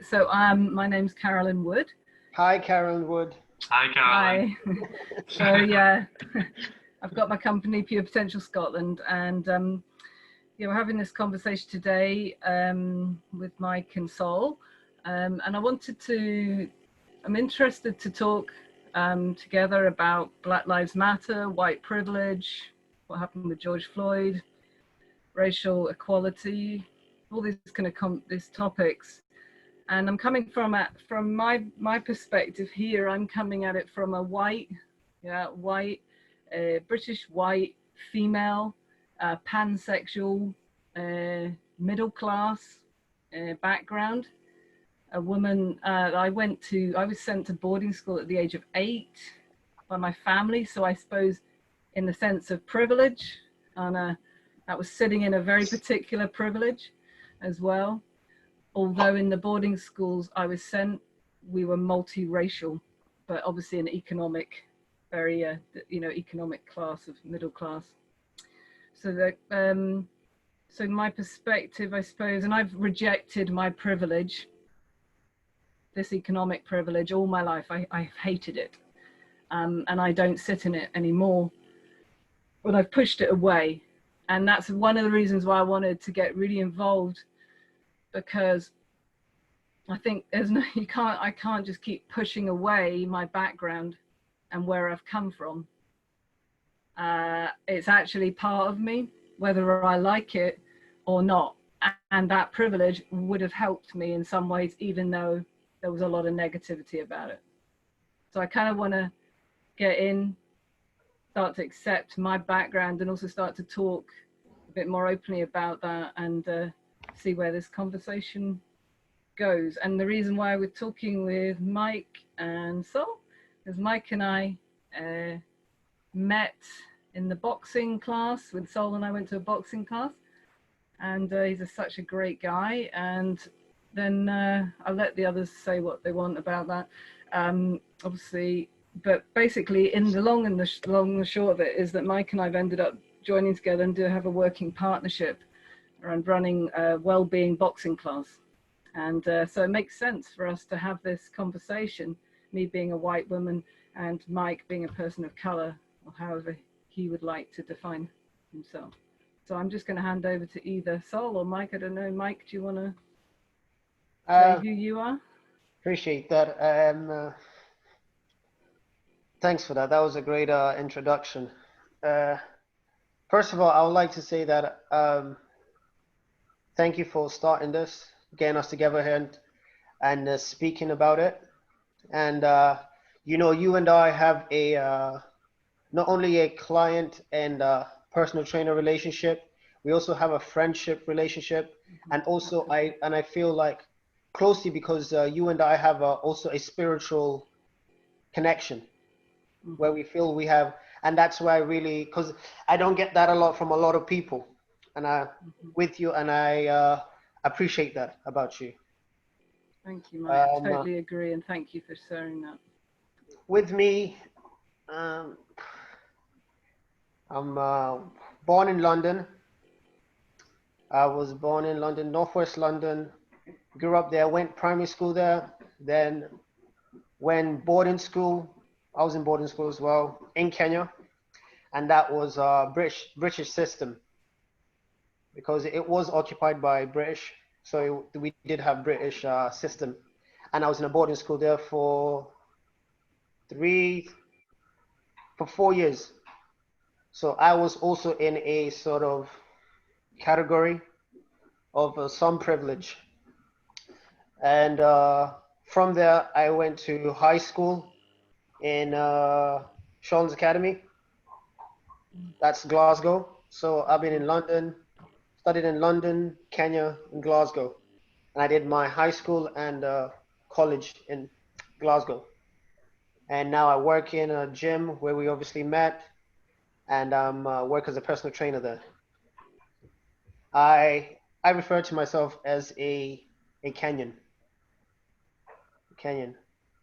So my name's Carolyn Wood. Hi, Carolyn Wood. Hi, Carolyn. Hi. So yeah, I've got my company Pure Potential Scotland, and yeah, we're having this conversation today with Mike and Sol, and I'm interested to talk together about Black Lives Matter, white privilege, what happened with George Floyd, racial equality, all these kind of these topics. And I'm coming from my perspective here. I'm coming at it from a British white female, pansexual, middle class background. A woman. I was sent to boarding school at the age of 8 by my family. So I suppose, in the sense of privilege, and that was sitting in a very particular privilege, as well. Although in the boarding schools I was sent, we were multiracial, but obviously an economic, very economic class of middle class. So that so my perspective, I suppose, and I've rejected my privilege, this economic privilege, all my life. I've hated it, and I don't sit in it anymore. But I've pushed it away, and that's one of the reasons why I wanted to get really involved. Because I think I can't just keep pushing away my background and where I've come from. It's actually part of me, whether I like it or not. And that privilege would have helped me in some ways, even though there was a lot of negativity about it. So I kind of want to get in, start to accept my background, and also start to talk a bit more openly about that, and see where this conversation goes. And the reason why we're talking with Mike and Sol is Mike and I met in the boxing class. With Sol and I went to a boxing class, and he's such a great guy. And then I'll let the others say what they want about that, obviously. But basically, in the long and the short of it is that Mike and I've ended up joining together and do have a working partnership around running a well-being boxing class. And so it makes sense for us to have this conversation, me being a white woman and Mike being a person of color, or however he would like to define himself. So I'm just going to hand over to either Sol or Mike. I don't know. Mike, do you want to say who you are? Appreciate that. Thanks for that. That was a great introduction. First of all, I would like to say that thank you for starting this, getting us together here and speaking about it. And you and I have a not only a client and personal trainer relationship, we also have a friendship relationship, and also I feel like closely because you and I have also a spiritual connection where we feel we have, and that's why I really, because I don't get that a lot from a lot of people, and with you, and I appreciate that about you. Thank you, Mike. I totally agree, and thank you for sharing that. With me, I'm born in London. I was born in London, Northwest London. Grew up there, went primary school there, then went boarding school. I was in boarding school as well in Kenya, and that was British system because it was occupied by British, so we did have British system, and I was in a boarding school there for 4 years. So I was also in a sort of category of some privilege. And from there, I went to high school in Sean's Academy. That's Glasgow. So I've been in London, studied in London, Kenya, and Glasgow. And I did my high school and college in Glasgow. And now I work in a gym where we obviously met, and work as a personal trainer there. I refer to myself as a Kenyan. Kenyan.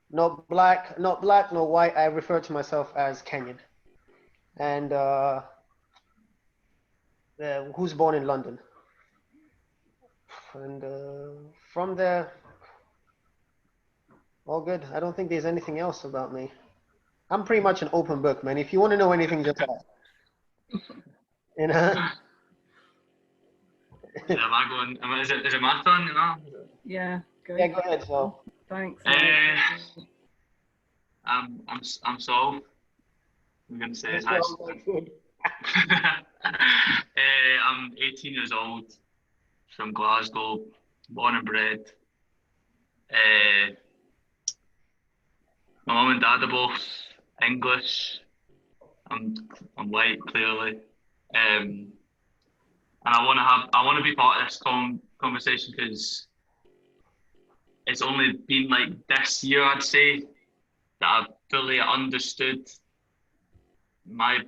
Not black, nor white. I refer to myself as Kenyan. And who's born in London. And from there, All good. I don't think there's anything else about me. I'm pretty much an open book, man. If you want to know anything, just ask. You know? Am I going? Is it my turn? You know? Yeah, go. Yeah, go ahead, so. Thanks. I'm Saul. I'm gonna say Yes, hi. well, good. I'm 18 years old, from Glasgow, born and bred. My mum and dad are both English. I'm white, clearly. And I want to be part of this conversation because it's only been like this year, I'd say, that I've fully understood my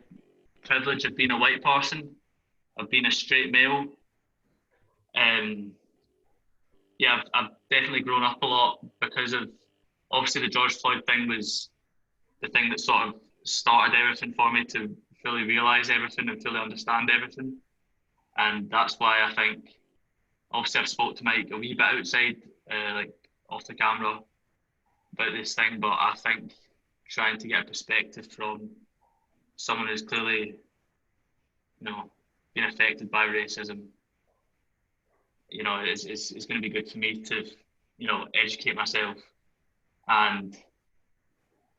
privilege of being a white person, of being a straight male. Yeah, I've definitely grown up a lot because of, obviously, the George Floyd thing was the thing that sort of started everything for me to fully realise everything and fully understand everything. And that's why I think, obviously, I've spoke to Mike a wee bit outside, like off the camera, about this thing, but I think trying to get a perspective from someone who's clearly, been affected by racism, is going to be good for me to, educate myself. And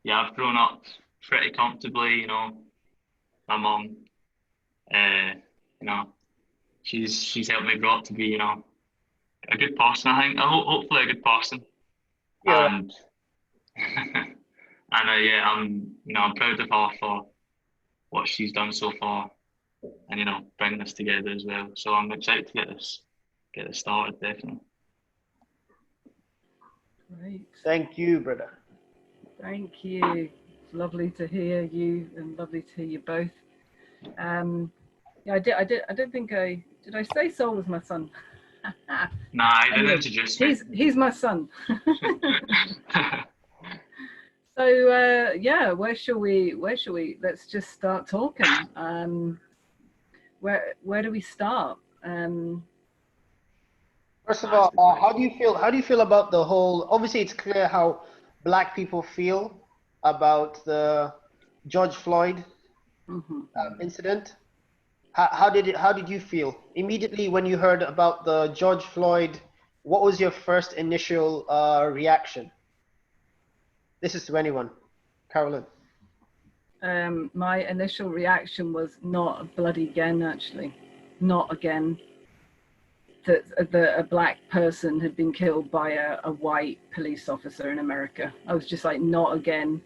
yeah, I've grown up pretty comfortably, my mum, she's helped me grow up to be, a good person, I think. Hopefully a good person. Yeah. And and yeah, I'm proud of her for what she's done so far, and bringing us together as well. So I'm excited to get this started, definitely. Great. Thank you, brother. Thank you. It's lovely to hear you, and lovely to hear you both. Yeah, I don't think did I say Sol was my son? Nah, I didn't Anyway, introduce me. He's my son. So yeah, where shall we? Let's just start talking. Where do we start? First of all, how do you feel? How do you feel about the whole? Obviously, it's clear how Black people feel about the George Floyd incident. How did you feel immediately when you heard about the George Floyd? What was your first initial reaction? This is to anyone, Carolyn. My initial reaction was not bloody again. Actually, not again. That a black person had been killed by a white police officer in America. I was just like, not again.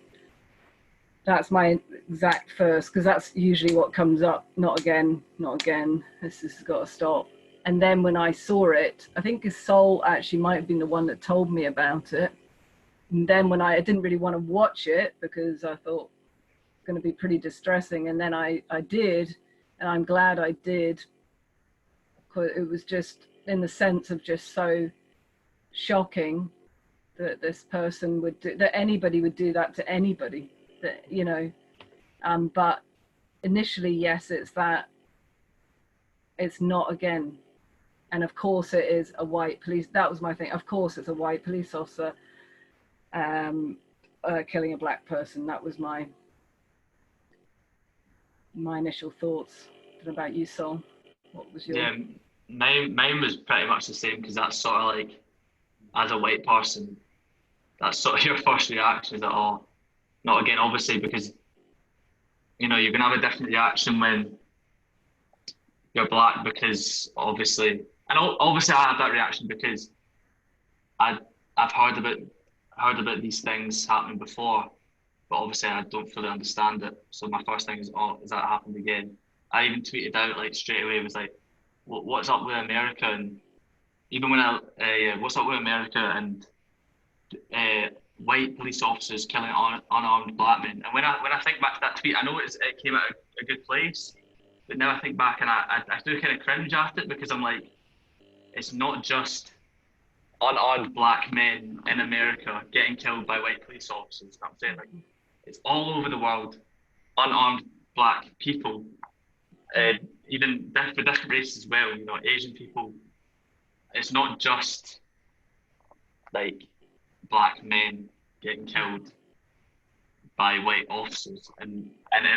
That's my exact first, because that's usually what comes up. Not again, not again. This has got to stop. And then when I saw it, I think Sol actually might have been the one that told me about it. And then when I didn't really want to watch it because I thought it's going to be pretty distressing. And then I did, and I'm glad I did. It was just in the sense of just so shocking that this person would do that, anybody would do that to anybody, that but initially, yes, it's not again. And of course it is a white police, that was my thing, of course it's a white police officer killing a black person. That was my initial thoughts. What about you, Sol? What was your... Yeah, mine was pretty much the same, because that's sort of like, as a white person, that's sort of your first reaction, is that, oh, not again, obviously, because you're gonna have a different reaction when you're black, because obviously I had that reaction because I've heard about these things happening before, but obviously I don't fully understand it. So my first thing is, oh, has that happened again? I even tweeted out like straight away, was like, what's up with America? And even when what's up with America and white police officers killing unarmed black men? And when I think back to that tweet, I know it came out of a good place, but now I think back and I do kind of cringe at it, because I'm like, it's not just unarmed black men in America getting killed by white police officers. I'm saying, like, it's all over the world, unarmed black people, even for different races as well. Asian people. It's not just like black men getting killed by white officers in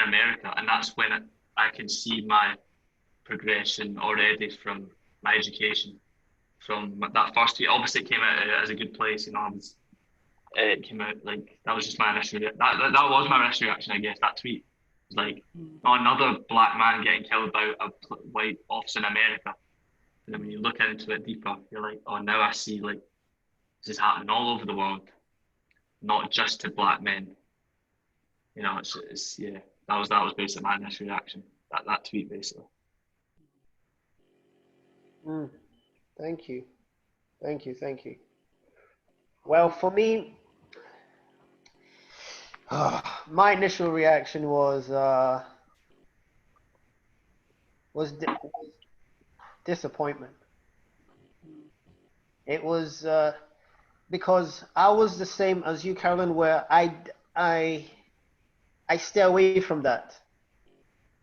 America, and that's when I can see my progression already from my education. From that first year, obviously it came out as a good place, you know. It came out like that was just my initial that was my initial reaction, I guess. That tweet was like, oh, another black man getting killed by a white officer in America. And then when you look into it deeper, you're like, oh, now I see like this is happening all over the world, not just to black men. You know, it's yeah. That was basically my initial reaction. That tweet basically. Thank you. Well, for me, my initial reaction was disappointment. It was because I was the same as you, Carolyn, where I stay away from that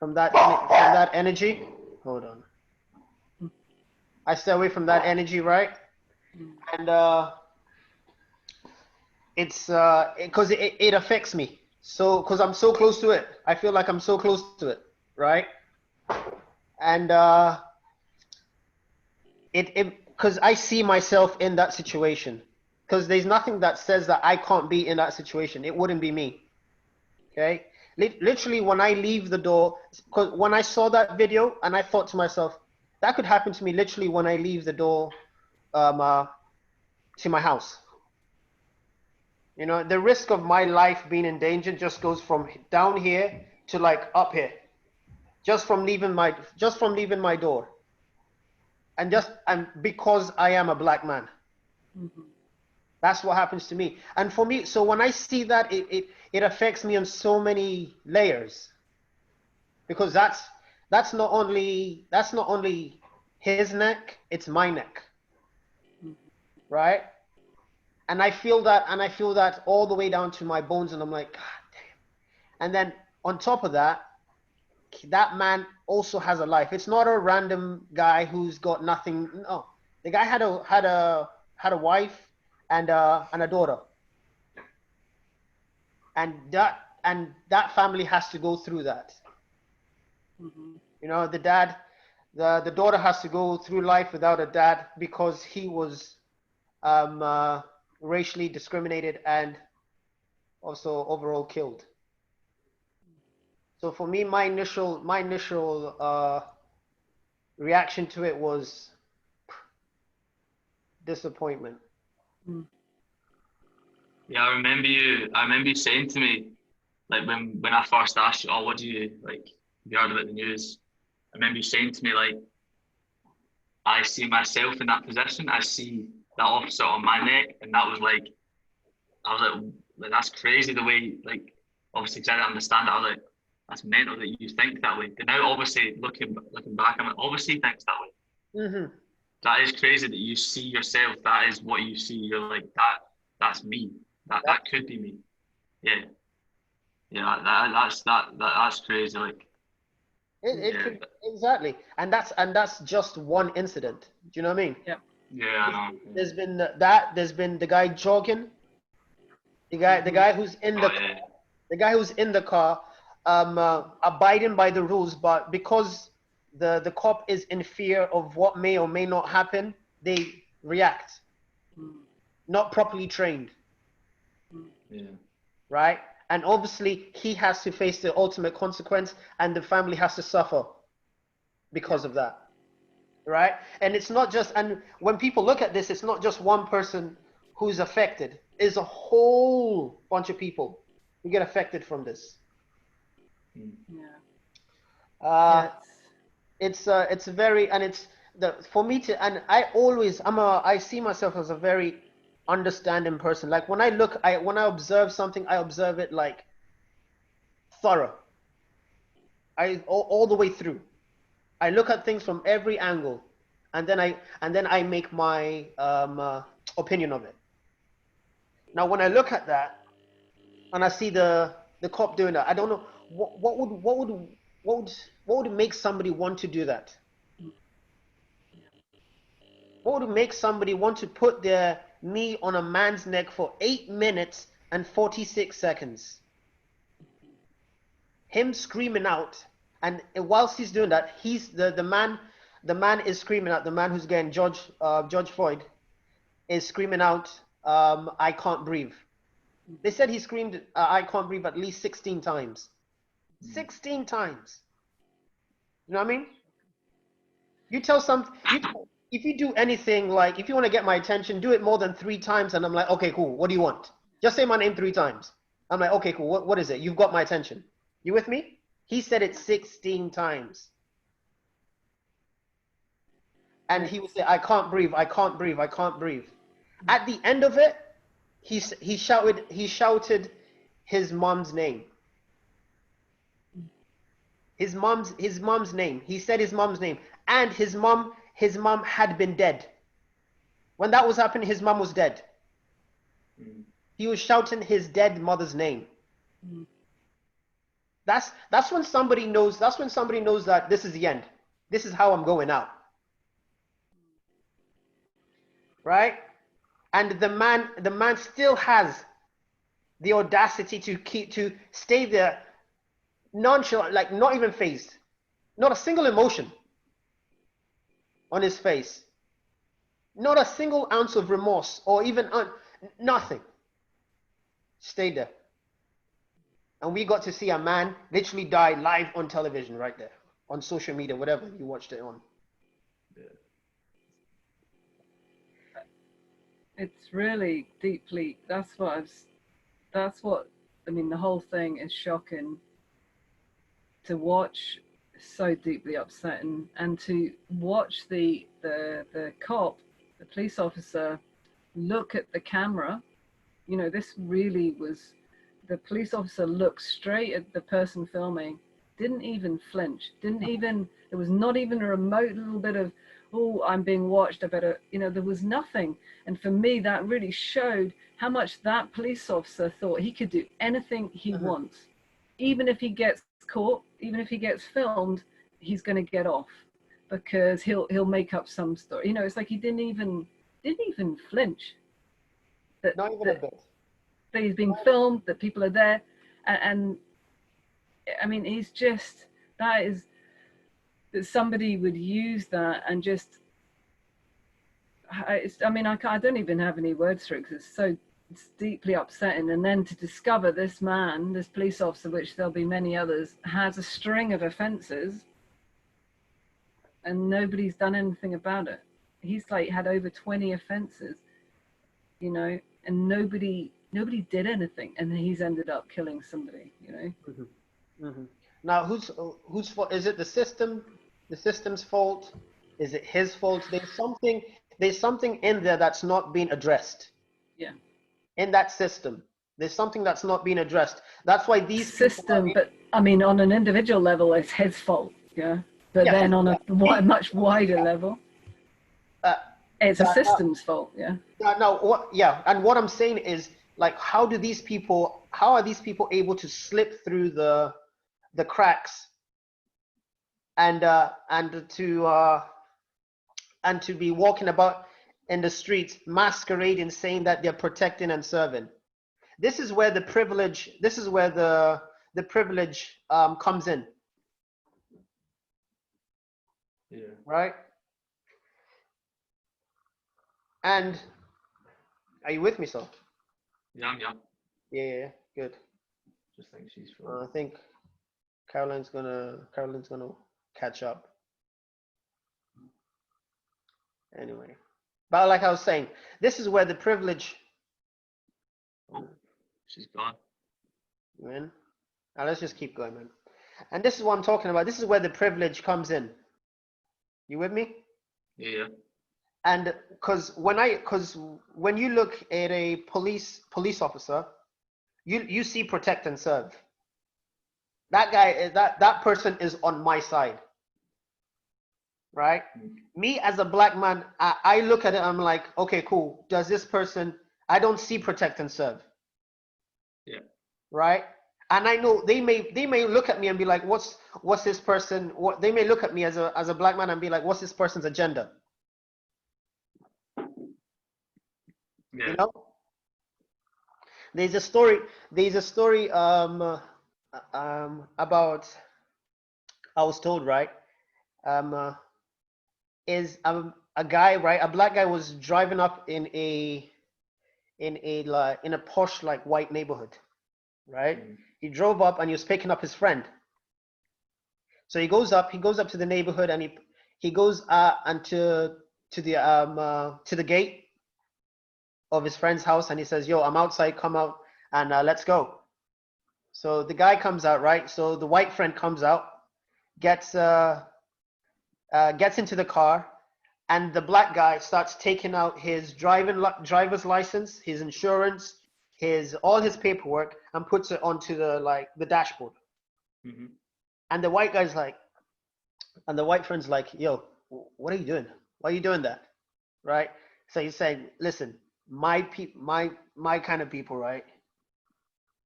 energy. Hold on. I stay away from that energy, right? And it's because it affects me. So because I'm so close to it, I feel like I'm so close to it, right? And because I see myself in that situation. Because there's nothing that says that I can't be in that situation. It wouldn't be me. Okay. Literally, when I leave the door, because when I saw that video, and I thought to myself, that could happen to me literally when I leave the door to my house. You know, the risk of my life being in danger just goes from down here to like up here, just from leaving my door, and because I am a black man. That's what happens to me. And for me, so when I see that, it affects me on so many layers, because that's not only his neck, it's my neck, right? And I feel that all the way down to my bones, and I'm like, God damn. And then on top of that, that man also has a life. It's not a random guy who's got nothing. No, the guy had a wife and a daughter, and that family has to go through that. You know, the daughter has to go through life without a dad because he was racially discriminated and also overall killed. So for me, my initial reaction to it was disappointment. Yeah, I remember you saying to me, like when I first asked you, oh, what do you like? Have you heard about the news? I remember you saying to me like, I see myself in that position. I see that officer on my neck, and that was like, I was like that's crazy the way, like, obviously because I didn't understand it. I was like, that's mental that you think that way. But now, obviously, looking back, I'm like, obviously he thinks that way. That is crazy that you see yourself. That is what you see. You're like, that's me. That could be me. Yeah. That's crazy. Like, could, exactly, and that's just one incident. Do you know what I mean? Yeah. Yeah, I know. There's been there's been the guy jogging, the guy who's in the car, abiding by the rules, but because the cop is in fear of what may or may not happen, they react. Not properly trained. Yeah. Right? And obviously he has to face the ultimate consequence, and the family has to suffer because of that. Right? And it's not just, and when people look at this, it's not just one person who's affected. It's a whole bunch of people who get affected from this. It's very, and it's for me to, and I see myself as a very understanding person. Like when I observe something, I observe it like thorough. All the way through. I look at things from every angle, and then I make my opinion of it. Now, when I look at that, and I see the cop doing that, I don't know what would make somebody want to do that. What would make somebody want to put their knee on a man's neck for 8 minutes and 46 seconds. Him screaming out, and whilst he's doing that, he's the man is screaming out. The man who's getting George Floyd is screaming out, "I can't breathe." They said he screamed, "I can't breathe" at least 16 times. 16 times. You know what I mean? You tell if you do anything, like if you want to get my attention, do it more than 3 times, and I'm like, okay, cool. What do you want? Just say my name 3 times. I'm like, okay, cool. What is it? You've got my attention. You with me? He said it 16 times. And he would say, "I can't breathe, I can't breathe, I can't breathe." At the end of it, he shouted his mom's name. His mom's name. He said his mom's name. And his mom had been dead. When that was happening, his mom was dead. He was shouting his dead mother's name. That's when somebody knows that this is the end. This is how I'm going out. Right? And the man still has the audacity to stay there nonchalant, like not even phased. Not a single emotion on his face. Not a single ounce of remorse or even nothing. Stayed there. And we got to see a man literally die live on television right there, on social media, whatever you watched it on. It's really deeply, that's what I mean, the whole thing is shocking to watch, so deeply upsetting, and to watch the cop, the police officer, look at the camera. You know, this really was, the police officer looked straight at the person filming, didn't even flinch, there was not even a remote little bit of, "Oh, I'm being watched, I better," there was nothing. And for me, that really showed how much that police officer thought he could do anything he wants. Even if he gets caught, even if he gets filmed, he's going to get off because he'll make up some story. It's like he didn't even flinch. Not even a bit. That he's being filmed, that people are there, and I mean, he's just, that somebody would use that and just, I don't even have any words for it because it's deeply upsetting. And then to discover this man, this police officer, which there'll be many others, has a string of offenses and nobody's done anything about it. He's like had over 20 offenses, and nobody did anything, and he's ended up killing somebody. Now, whose fault is it? The system's fault? Is it his fault? There's something in there that's not being addressed. Yeah. In that system, there's something that's not being addressed. That's why these system, but I mean, on an individual level, it's his fault. Yeah. But then on a much wider level, it's a system's fault. Yeah. And what I'm saying is, like, how are these people able to slip through the cracks and to be walking about in the streets masquerading, saying that they're protecting and serving? This is where the privilege comes in. Yeah. Right? And are you with me, sir? Yeah. Yeah, good. Just think she's full. I think Caroline's gonna catch up. Anyway, but like I was saying, this is where the privilege. Oh, she's gone. Man, now let's just keep going, man. And this is what I'm talking about. This is where the privilege comes in. You with me? Yeah. And because when you look at a police officer, you see protect and serve. That guy, that person is on my side, right? Me as a black man, I look at it, I'm like, okay, cool. Does this person? I don't see protect and serve. Yeah. Right. And I know they may look at me and be like, what's this person? What they may look at me as a black man and be like, what's this person's agenda? Yeah. You know? There's a story. There's a story about, I was told, right? Is a guy, right? A black guy was driving up in a in a posh like white neighborhood, right? He drove up and he was picking up his friend. So he goes up to the neighborhood, and he goes and to the gate of his friend's house, and he says, "Yo, I'm outside. Come out and let's go." So the guy comes out, right? So the white friend comes out, gets into the car, and the black guy starts taking out his driver's license, his insurance, all his paperwork, and puts it onto the dashboard. Mm-hmm. And the white guy's like, and the white friend's like, "Yo, what are you doing? Why are you doing that?" Right? So he's saying, "Listen, my kind of people, right?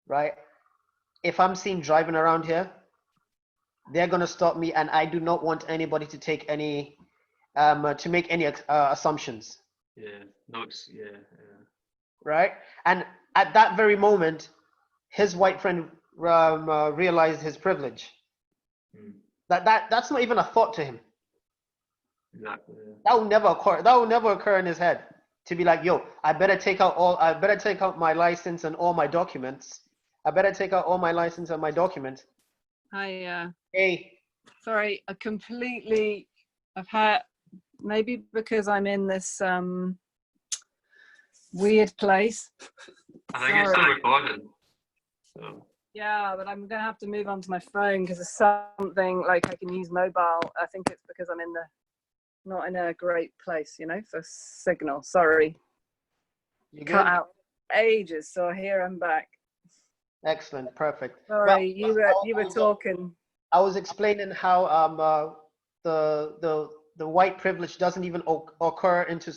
Right? If I'm seen driving around here, they're gonna stop me, and I do not want anybody to take any to make any assumptions." Yeah. No. Yeah. Right? And at that very moment, his white friend realized his privilege. Mm. That's not even a thought to him. Exactly. Yeah. That will never occur. That will never occur in his head to be like, "Yo, I better take out my license and all my documents. I better take out all my license and my documents." Hey, Sorry, I've had, maybe because I'm in this weird place. I think it's still recording. So. Yeah, but I'm gonna have to move on to my phone because it's something like I can use mobile. I think it's because I'm not in a great place, for signal. Sorry. you Cut good? out ages, so here I'm back. Excellent, perfect. Sorry, you were talking. I was explaining how the white privilege doesn't even occur into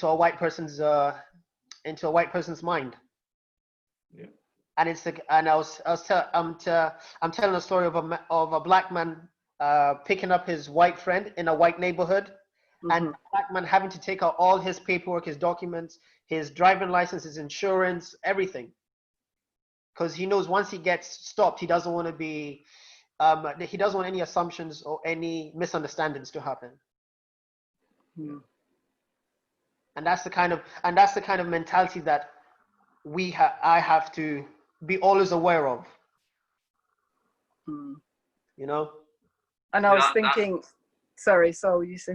a white person's mind. Yeah. And I'm telling a story of a black man picking up his white friend in a white neighborhood, and a black man having to take out all his paperwork, his documents, his driving license, his insurance, everything, because he knows once he gets stopped, he doesn't want any assumptions or any misunderstandings to happen. And that's the kind of mentality that I have to be always aware of. And I was thinking, sorry, so you see.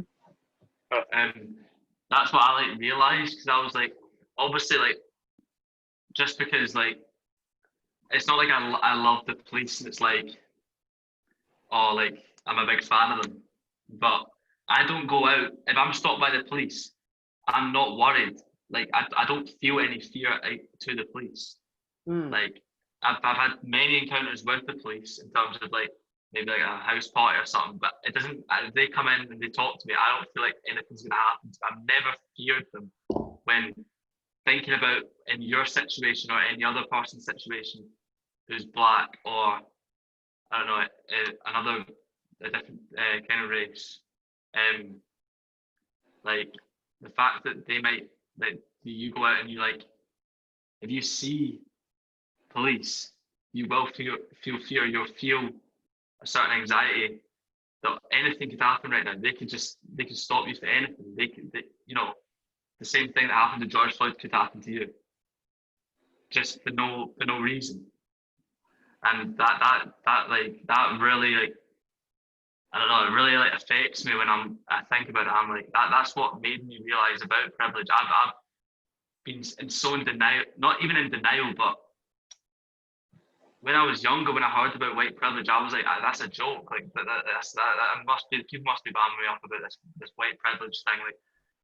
That's what I realized, because I was like, obviously, just because it's not like I love the police, and it's like, oh, I'm a big fan of them, but I don't go out if I'm stopped by the police. I'm not worried. I don't feel any fear to the police. I've had many encounters with the police in terms of maybe a house party or something, but it doesn't. If they come in and they talk to me, I don't feel like anything's gonna happen. I've never feared them. When thinking about in your situation or any other person's situation who's black or I don't know a different kind of race, the fact that they might you go out and if you see police, you will feel fear. You'll feel a certain anxiety that anything could happen right now. They could stop you for anything. The same thing that happened to George Floyd could happen to you, just for no reason. And that really I don't know, it really affects me when I think about it. I'm like that's what made me realize about privilege. I've been so in denial, not even in denial, but when I was younger, when I heard about white privilege, I was like, that's a joke. That must be, people must be bamming me up about this white privilege thing.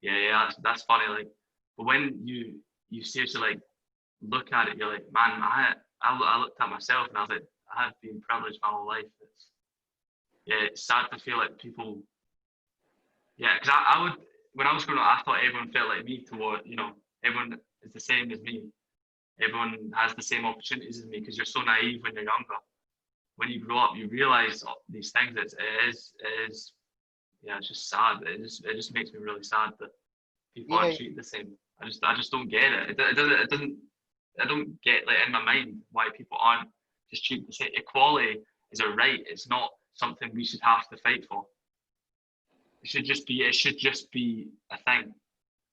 Yeah, that's funny. But when you seriously look at it, you're like, man, I looked at myself and I was like, I have been privileged my whole life. It's sad to feel like people. Yeah, because I would, when I was growing up, I thought everyone felt like me everyone is the same as me. Everyone has the same opportunities as me, because you're so naive when you're younger. When you grow up, you realize these things. It is it's just sad. It just makes me really sad that people aren't treated the same. I just don't get it. It doesn't. I don't get, like, in my mind why people aren't just treated the same. Equality is a right. It's not something we should have to fight for. It should just be a thing.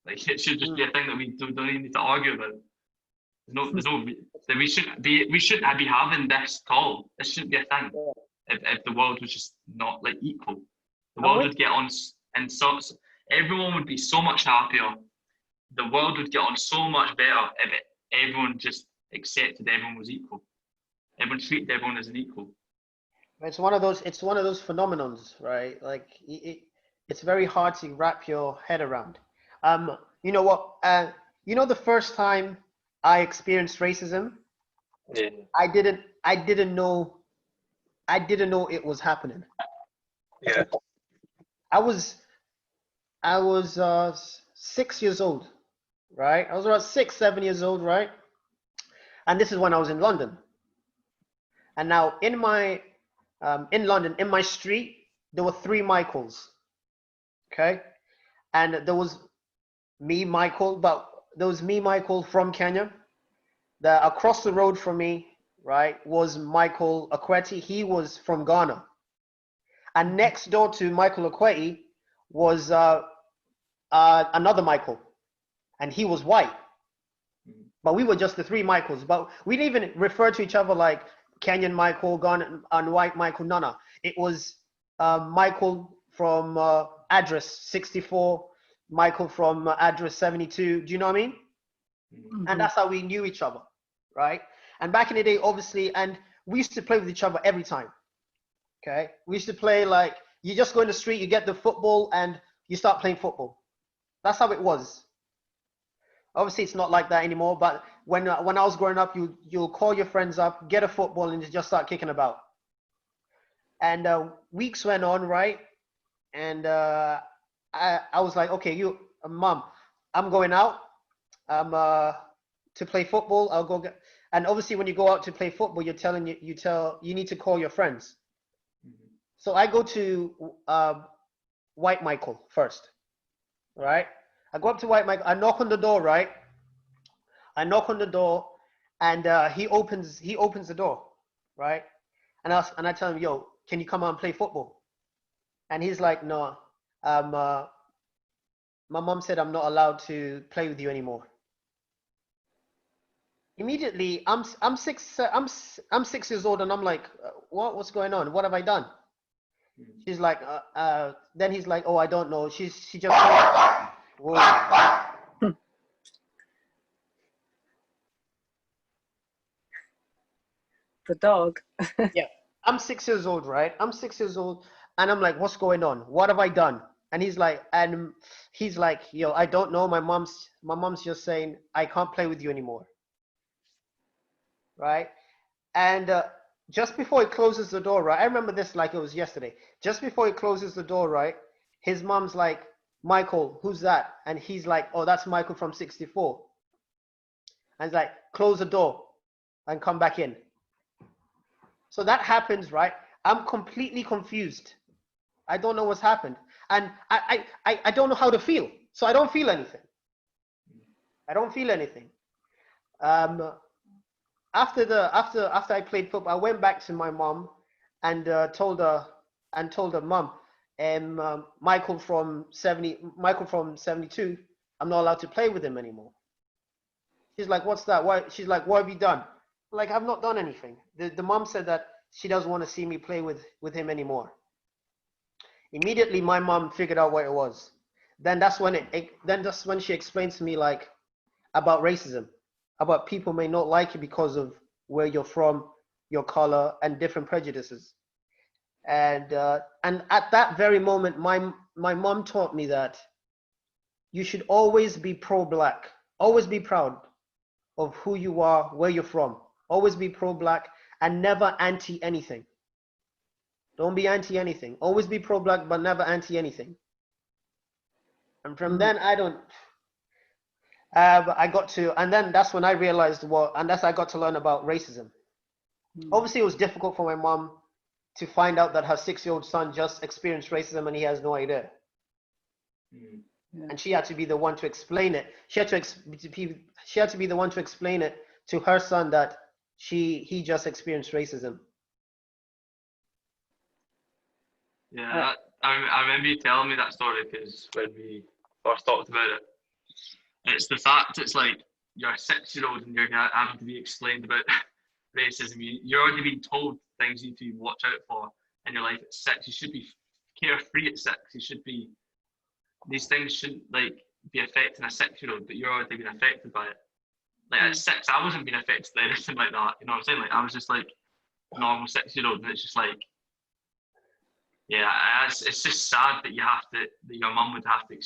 Like, it should just be a thing that we don't even need to argue about. There's no that we shouldn't be having this call. This shouldn't be a thing. If the world was just not, like, equal, the world would get on, and so everyone would be so much happier. The world would get on so much better if everyone just accepted everyone was equal. Everyone treated everyone as an equal. It's one of those phenomenons, right? Like it's very hard to wrap your head around. You know what? The first time I experienced racism, Yeah. I didn't know it was happening. Yeah. I was 6 years old, right? I was about 7 years old, right? And this is when I was in London. And now in London, in my street, there were 3 Michaels. Okay, and there was me, Michael from Kenya. Across the road from me, right, was Michael Akweti. He was from Ghana. And next door to Michael Akweti was another Michael, and he was white. But we were just the 3 Michaels. But we didn't even refer to each other like Kenyan Michael, Ghana, and white Michael. No. It was Michael from address 64, Michael from address 72. Do you know what I mean? Mm-hmm. And that's how we knew each other, right? And back in the day, obviously, and we used to play with each other every time. Okay, we used to play like you just go in the street, you get the football, and you start playing football. That's how it was. Obviously, it's not like that anymore. But when I was growing up, you'll call your friends up, get a football, and just start kicking about. And weeks went on, right? And I was like, okay, Mom, I'm going out to play football. I'll go get. And obviously, when you go out to play football, you need to call your friends. Mm-hmm. So I go to White Michael first, right? I go up to White Michael. I knock on the door, right? I knock on the door, and he opens the door, right? And I tell him, yo, can you come out and play football? And he's like, no, my mom said I'm not allowed to play with you anymore. Immediately, I'm 6 years old, and I'm like, what's going on? What have I done? She's like, then he's like, oh, I don't know. She just. Whoa. The dog. Yeah, I'm 6 years old, right? I'm 6 years old, and I'm like, what's going on? What have I done? And he's like, yo, I don't know. My mom's just saying I can't play with you anymore, right? And just before he closes the door, right? I remember this like it was yesterday. Just before he closes the door, right? His mom's like, Michael, who's that? And he's like, oh, that's Michael from 64. And he's like, close the door and come back in. So that happens, right? I'm completely confused. I don't know what's happened. And I don't know how to feel. So I don't feel anything. After I played football, I went back to my mom and told her, Mom, Michael from 72, I'm not allowed to play with him anymore. She's like, what's that? Why? She's like, what have you done? Like, I've not done anything. The mom said that she doesn't want to see me play with him anymore. Immediately, my mom figured out what it was. Then that's when she explained to me like about racism, about people may not like you because of where you're from, your color, and different prejudices. And at that very moment, my mom taught me that you should always be pro-Black, always be proud of who you are, where you're from, always be pro-Black, and never anti anything. Don't be anti anything. Always be pro-Black, but never anti anything. And from then, I got to, and then that's when I realized I got to learn about racism. Obviously, it was difficult for my mom to find out that her 6-year-old son just experienced racism and he has no idea. Yeah. And she had to be the one to explain it. She had to be the one to explain it to her son that he just experienced racism. Yeah, I remember you telling me that story because when we first talked about it, it's the fact it's like you're a 6-year-old and you're having to be explained about racism. You're already being told things you need to watch out for in your life at 6. You should be carefree at 6. You should be, these things shouldn't like be affecting a 6-year-old, but you're already being affected by it. Like at 6, I wasn't being affected by anything like that. You know what I'm saying? Like I was just like a normal 6-year-old, and it's just like, yeah, it's just sad that that your mum would have to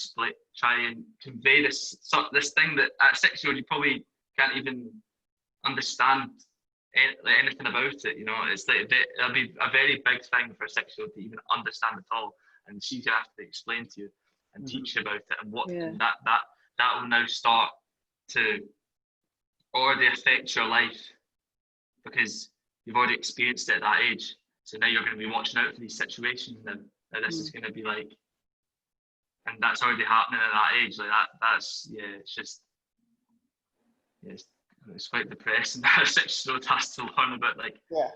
try and convey this thing that at 6-year-old you probably can't even understand anything about it. You know, it's like it'll be a very big thing for a 6-year-old to even understand at all, and she's gonna have to explain to you and teach you about it, and and that will now start to already affect your life because you've already experienced it at that age. So now you're going to be watching out for these situations, and this is going to be like, and that's already happening at that age. Like that's it's just, it's quite depressing that a 6-year-old has to learn about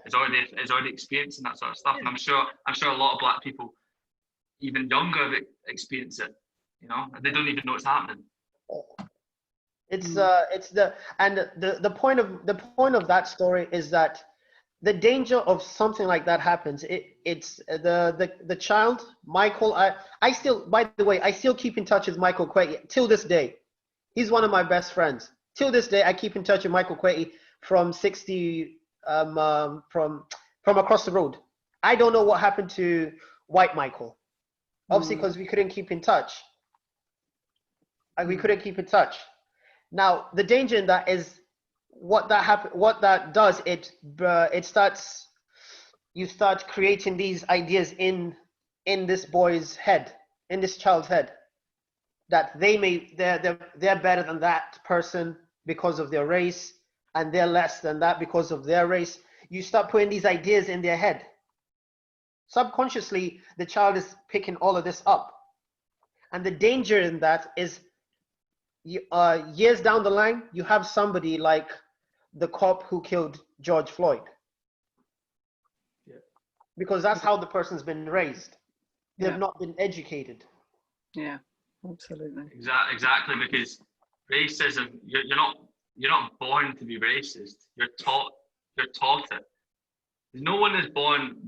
it's already experiencing that sort of stuff. And I'm sure a lot of Black people, even younger, experience it. You know, they don't even know it's happening. It's the point of that story is that the danger of something like that happens. It's the child, Michael. I still keep in touch with Michael Kweti till this day. He's one of my best friends. Till this day, I keep in touch with Michael Kweti from 60 from across the road. I don't know what happened to White Michael, obviously because we couldn't keep in touch. We couldn't keep in touch. Now the danger in that is what that does, you start creating these ideas in this boy's head, in this child's head, that they're better than that person because of their race, and they're less than that because of their race. You start putting these ideas in their head. Subconsciously, the child is picking all of this up, and the danger in that is years down the line, you have somebody like the cop who killed George Floyd. Yeah. Because that's how the person's been raised. They've not been educated. Yeah, absolutely. Exactly, because racism, you're not born to be racist. You're taught it. No one is born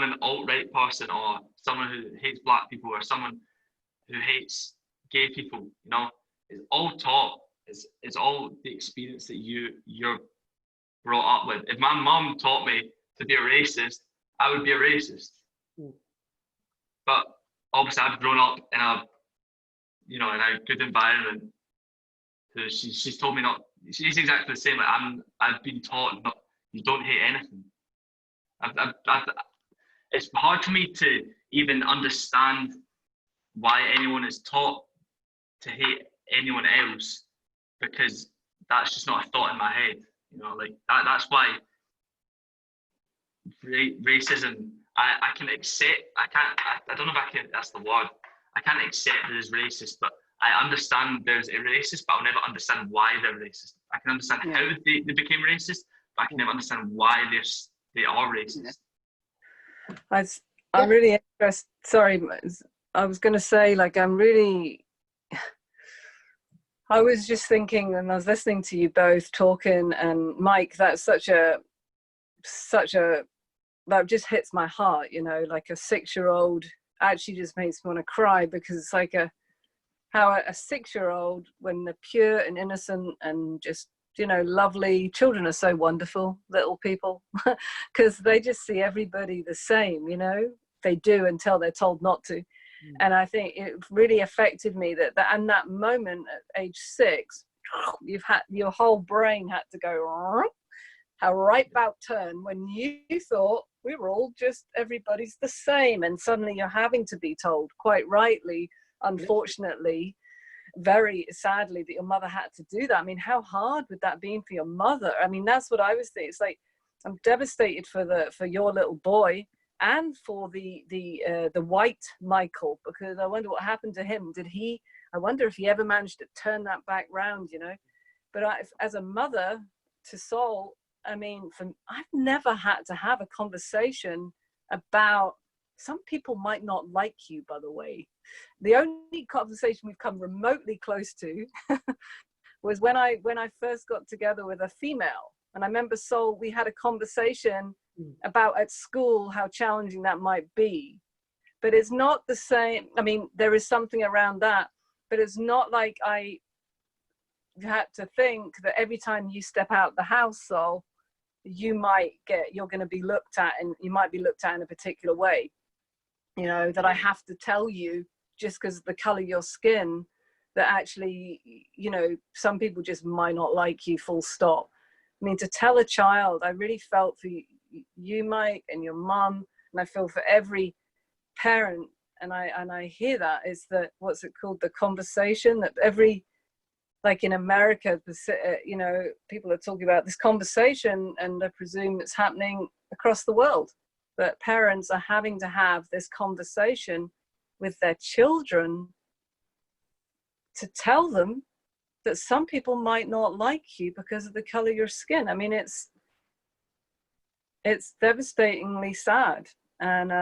an alt-right person or someone who hates Black people or someone who hates gay people. You know, it's all taught. It's all the experience that you're brought up with. If my mom taught me to be a racist, I would be a racist. But obviously, I've grown up in a good environment. So she's told me not. She's exactly the same. Like I've been taught not. You don't hate anything. It's hard for me to even understand why anyone is taught to hate anyone else, because that's just not a thought in my head. You know, like that's why racism, I can accept, I don't know if I can, that's the word, I can't accept that it's racist, but I understand there's a racist, but I'll never understand why they're racist. I can understand how they became racist, but I can never understand why they are racist. I'm really interested, sorry, I was going to say, like, I was just thinking, and I was listening to you both talking, and Mike, that's such a, that just hits my heart, you know, like a 6-year-old actually just makes me want to cry, because it's like how a 6-year-old, when they're pure and innocent and just, you know, lovely, children are so wonderful, little people, because they just see everybody the same, you know, they do until they're told not to. And I think it really affected me that and that moment at age 6, your whole brain had to go a right about turn when you thought we were all just, everybody's the same, and suddenly you're having to be told, quite rightly, unfortunately, very sadly, that your mother had to do that. I mean, how hard would that be for your mother? I mean, that's what I was thinking. It's like, I'm devastated for your little boy, and for the white Michael, because I wonder what happened to him. I wonder if he ever managed to turn that back round, you know? But as a mother to Saul, I mean, I've never had to have a conversation about, some people might not like you, by the way. The only conversation we've come remotely close to was when I first got together with a female. And I remember, Saul, we had a conversation about at school how challenging that might be. But it's not the same. I mean, there is something around that, but it's not like I had to think that every time you step out the house, Saul, you're going to be looked at, and you might be looked at in a particular way. You know, that I have to tell you just because of the color of your skin, that actually, you know, some people just might not like you, full stop. I mean, to tell a child, I really felt for you, Mike, and your mum, and I feel for every parent, and I hear that, is that, what's it called, the conversation that every, like in America, you know, people are talking about this conversation, and I presume it's happening across the world, that parents are having to have this conversation with their children to tell them that some people might not like you because of the color of your skin. I mean, it's devastatingly sad. And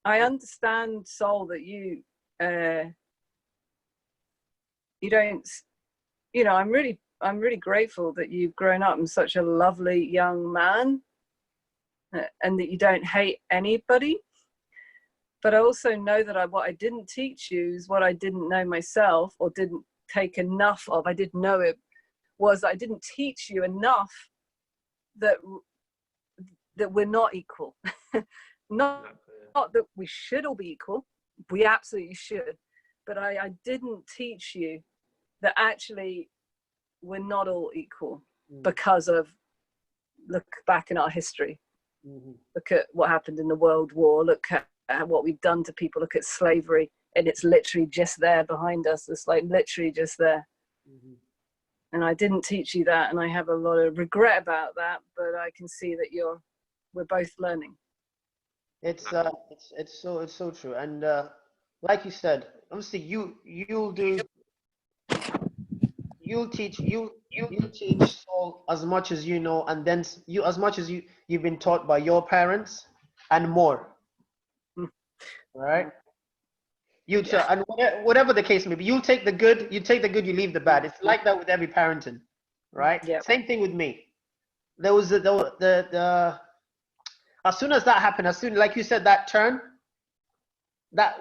I understand, Saul, that you don't, you know, I'm really grateful that you've grown up in such a lovely young man, and that you don't hate anybody. But I also know that what I didn't teach you is what I didn't know myself, or didn't take enough of. I didn't know it, was I didn't teach you enough that we're not equal. not that we should all be equal. We absolutely should. But I didn't teach you that actually we're not all equal because of, look back in our history. Look at what happened in the World War. Look at what we've done to people. Look at slavery, and it's literally just there behind us. It's like literally just there. And I didn't teach you that, and I have a lot of regret about that. But I can see that we're both learning. It's so true. And like you said, obviously you'll teach Saul as much as you know, and then you as much as you've been taught by your parents, and more. Right? And whatever the case may be, you take the good, you leave the bad. It's like that with every parenting, right? Yeah. Same thing with me. There was the as soon as that happened, like you said, that turn,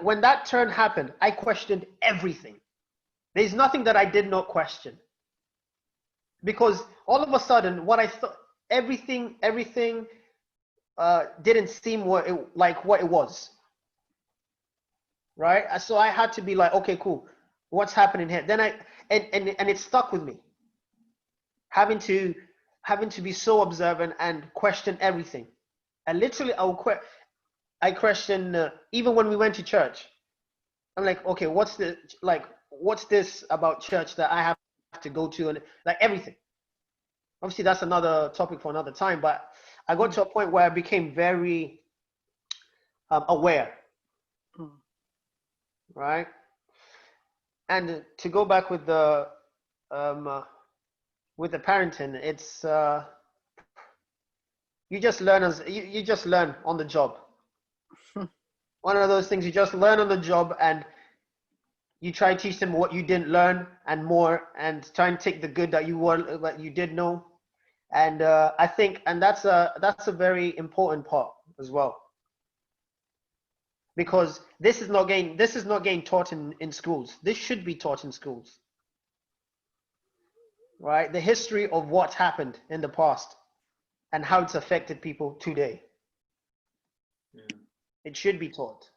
when that turn happened, I questioned everything. There's nothing that I did not question, because all of a sudden, what I thought, everything didn't seem like what it was. Right? So I had to be like, okay, cool. What's happening here? Then and it stuck with me. Having to be so observant and question everything. And literally, I question even when we went to church. I'm like, okay, what's this about church that I have to go to, and like everything. Obviously, that's another topic for another time. But I got to a point where I became very aware. Right? And to go back with the parenting, it's you just learn on the job. One of those things, you just learn on the job, and you try to teach them what you didn't learn and more, and try and take the good that you did know. And I think, and that's a very important part as well. Because this is not getting taught in schools. This should be taught in schools, right? The history of what happened in the past and how it's affected people today. Yeah. It should be taught.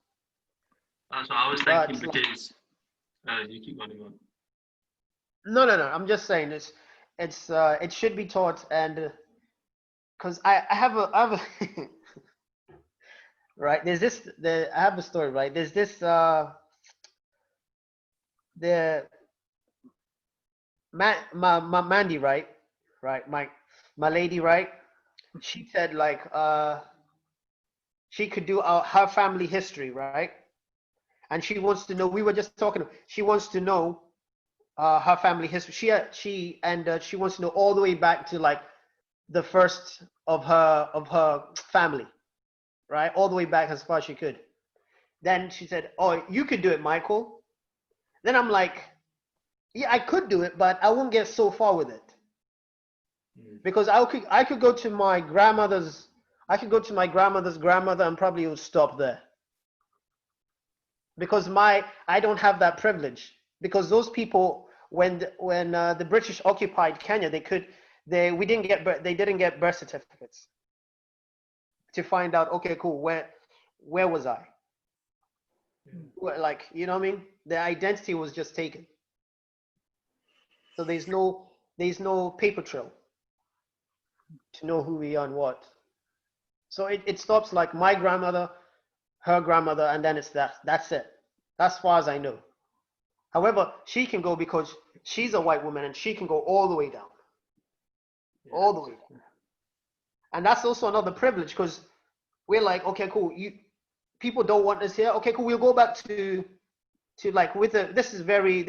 That's what I was thinking, because you keep going on. No. I'm just saying it should be taught, and because I have a right, I have a story, right? There's this Mandy, right, my lady, right? She said, like, she could do her family history, right? And she wants to know. We were just talking. She wants to know her family history. She wants to know all the way back to like the first of her family, right? All the way back as far as she could. Then she said, "Oh, you could do it, Michael." Then I'm like, "Yeah, I could do it, but I won't get so far with it because I could go to my grandmother's grandmother and probably it would stop there because I don't have that privilege because those people when the British occupied Kenya they didn't get birth certificates to find out, okay, cool, where was I? Like, you know what I mean? The identity was just taken. So there's no paper trail to know who we are and what. So it stops like my grandmother, her grandmother, and then it's that's it. That's as far as I know. However, she can go because she's a white woman and she can go all the way down. All the way down. And that's also another privilege because we're like, okay, cool, people don't want us here. Okay, cool, we'll go back to like this is very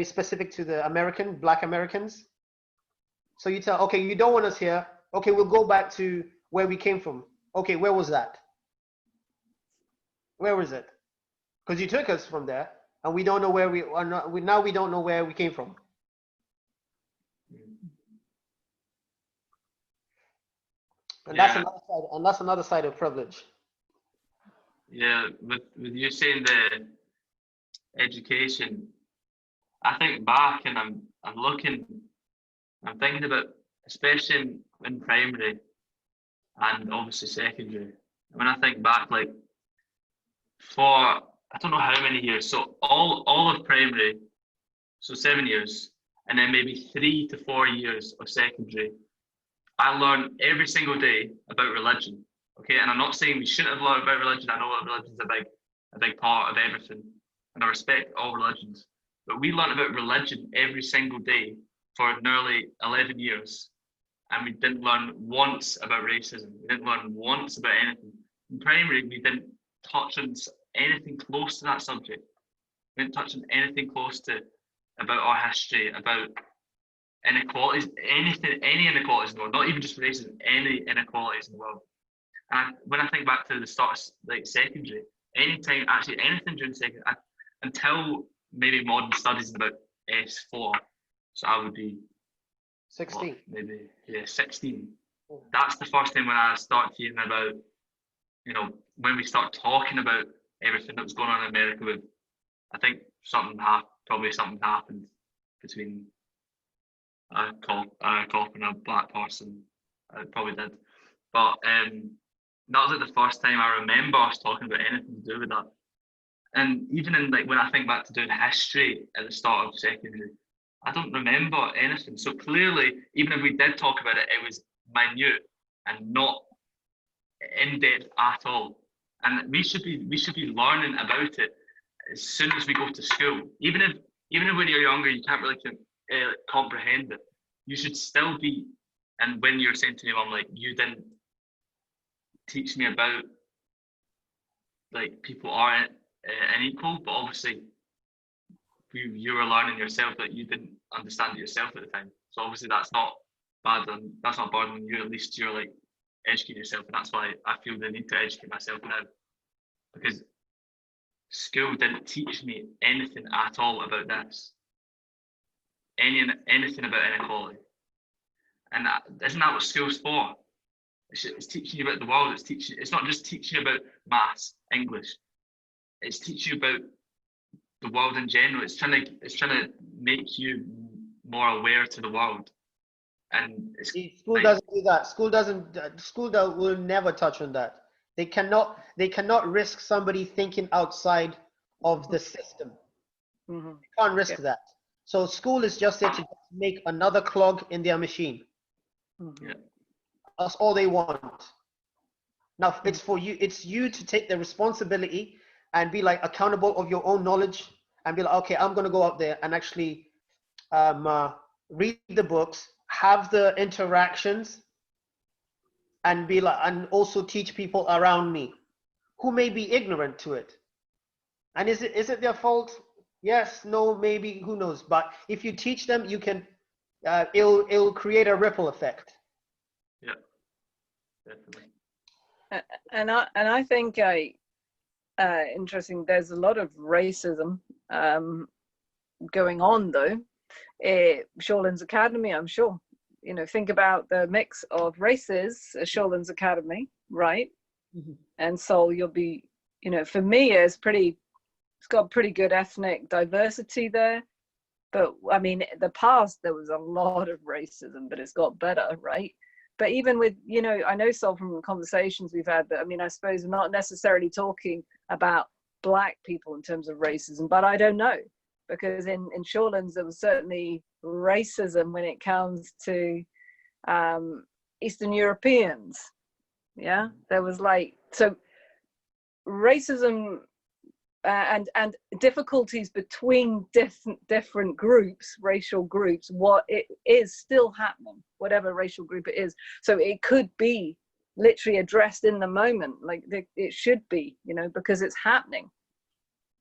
specific to the Black Americans. So you tell, okay, you don't want us here. Okay, we'll go back to where we came from. Okay, where was that? Where was it? Because you took us from there, and we don't know where we are. Now we don't know where we came from. And that's another side of privilege. Yeah, with you saying the education, I think back and I'm thinking about, especially in primary and obviously secondary. When I think back, like for I don't know how many years, so all of primary, so 7 years, and then maybe 3 to 4 years of secondary, I learned every single day about religion. Okay, and I'm not saying we shouldn't have learned about religion. I know that religion's a big part of everything, and I respect all religions. But we learned about religion every single day for nearly 11 years, and we didn't learn once about racism. We didn't learn once about anything. In primary, we didn't touch on anything close to that subject. We didn't touch on anything close to about our history, about inequalities, any inequalities in the world, not even just racism, any inequalities in the world. And when I think back to the start of like secondary, anything during secondary, until maybe modern studies in about S4, so I would be 16. Maybe 16. That's the first time when I start hearing about, when we start talking about everything that was going on in America. With, I think something happened between a cop and a black person. It probably did, but that was like the first time I remember us talking about anything to do with that. And even in like when I think back to doing history at the start of secondary, I don't remember anything. So clearly, even if we did talk about it, it was minute and not in depth at all. And we should be learning about it as soon as we go to school. Even if when you're younger, you can't really comprehend it. You should still be. And when you're saying to me, I'm like, you didn't teach me about like people are unequal, but obviously you were learning yourself that you didn't understand it yourself at the time. So obviously that's not bad, and that's not bad on you. At least you're like educating yourself, and that's why I feel the need to educate myself now, because school didn't teach me anything at all about this, anything about inequality. And isn't that what school's for? It's teaching you about the world. It's not just teaching you about maths, English. It's teaching you about the world in general. It's trying to make you more aware to the world. And school doesn't do that. School will never touch on that. They cannot risk somebody thinking outside of the system. Mm-hmm. They can't risk that. So school is just there to make another clog in their machine. Mm-hmm. Yeah. That's all they want. Now it's for you. It's you to take the responsibility and be like accountable of your own knowledge and be like, okay, I'm going to go out there and actually read the books, have the interactions, and be like, and also teach people around me who may be ignorant to it. And is it their fault? Yes, no, maybe, who knows? But if you teach them, you can. It'll create a ripple effect. Yeah, definitely. And I think interesting. There's a lot of racism going on though. Shawlands Academy, I'm sure. You know, think about the mix of races at Shawlands Academy, right? Mhm. And so you'll be, you know, for me, it's got pretty good ethnic diversity there. But I mean, the past, there was a lot of racism, but it's got better, right? But even with, you know, I know so from conversations we've had that, I mean, I suppose not necessarily talking about Black people in terms of racism, but I don't know. Because in Shawlands, there was certainly racism when it comes to Eastern Europeans. Yeah, there was like, so racism and difficulties between different groups, racial groups, what it is still happening, whatever racial group it is. So it could be literally addressed in the moment, like it should be, you know, because it's happening.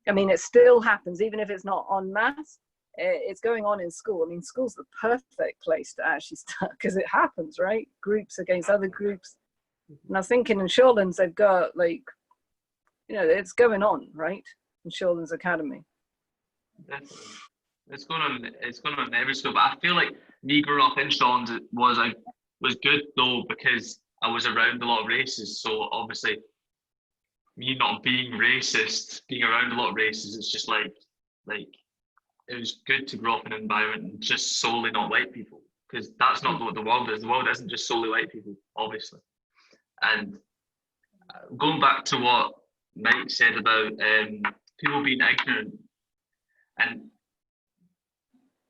I mean, it still happens, even if it's not en masse. It's going on in school. I mean, school's the perfect place to actually start because it happens, right? Groups against other groups. And I was thinking in Shawlands, they've got like, you know, it's going on, right? In Shawlands Academy. Definitely. It's going on. It's going on in every school. But I feel like me growing up in Shawlands was good though because I was around a lot of races. So obviously, me not being racist, being around a lot of races, it's just like it was good to grow up in an environment just solely not white people because that's not what the world is. The world isn't just solely white people, obviously. And going back to what Mike said about people being ignorant, and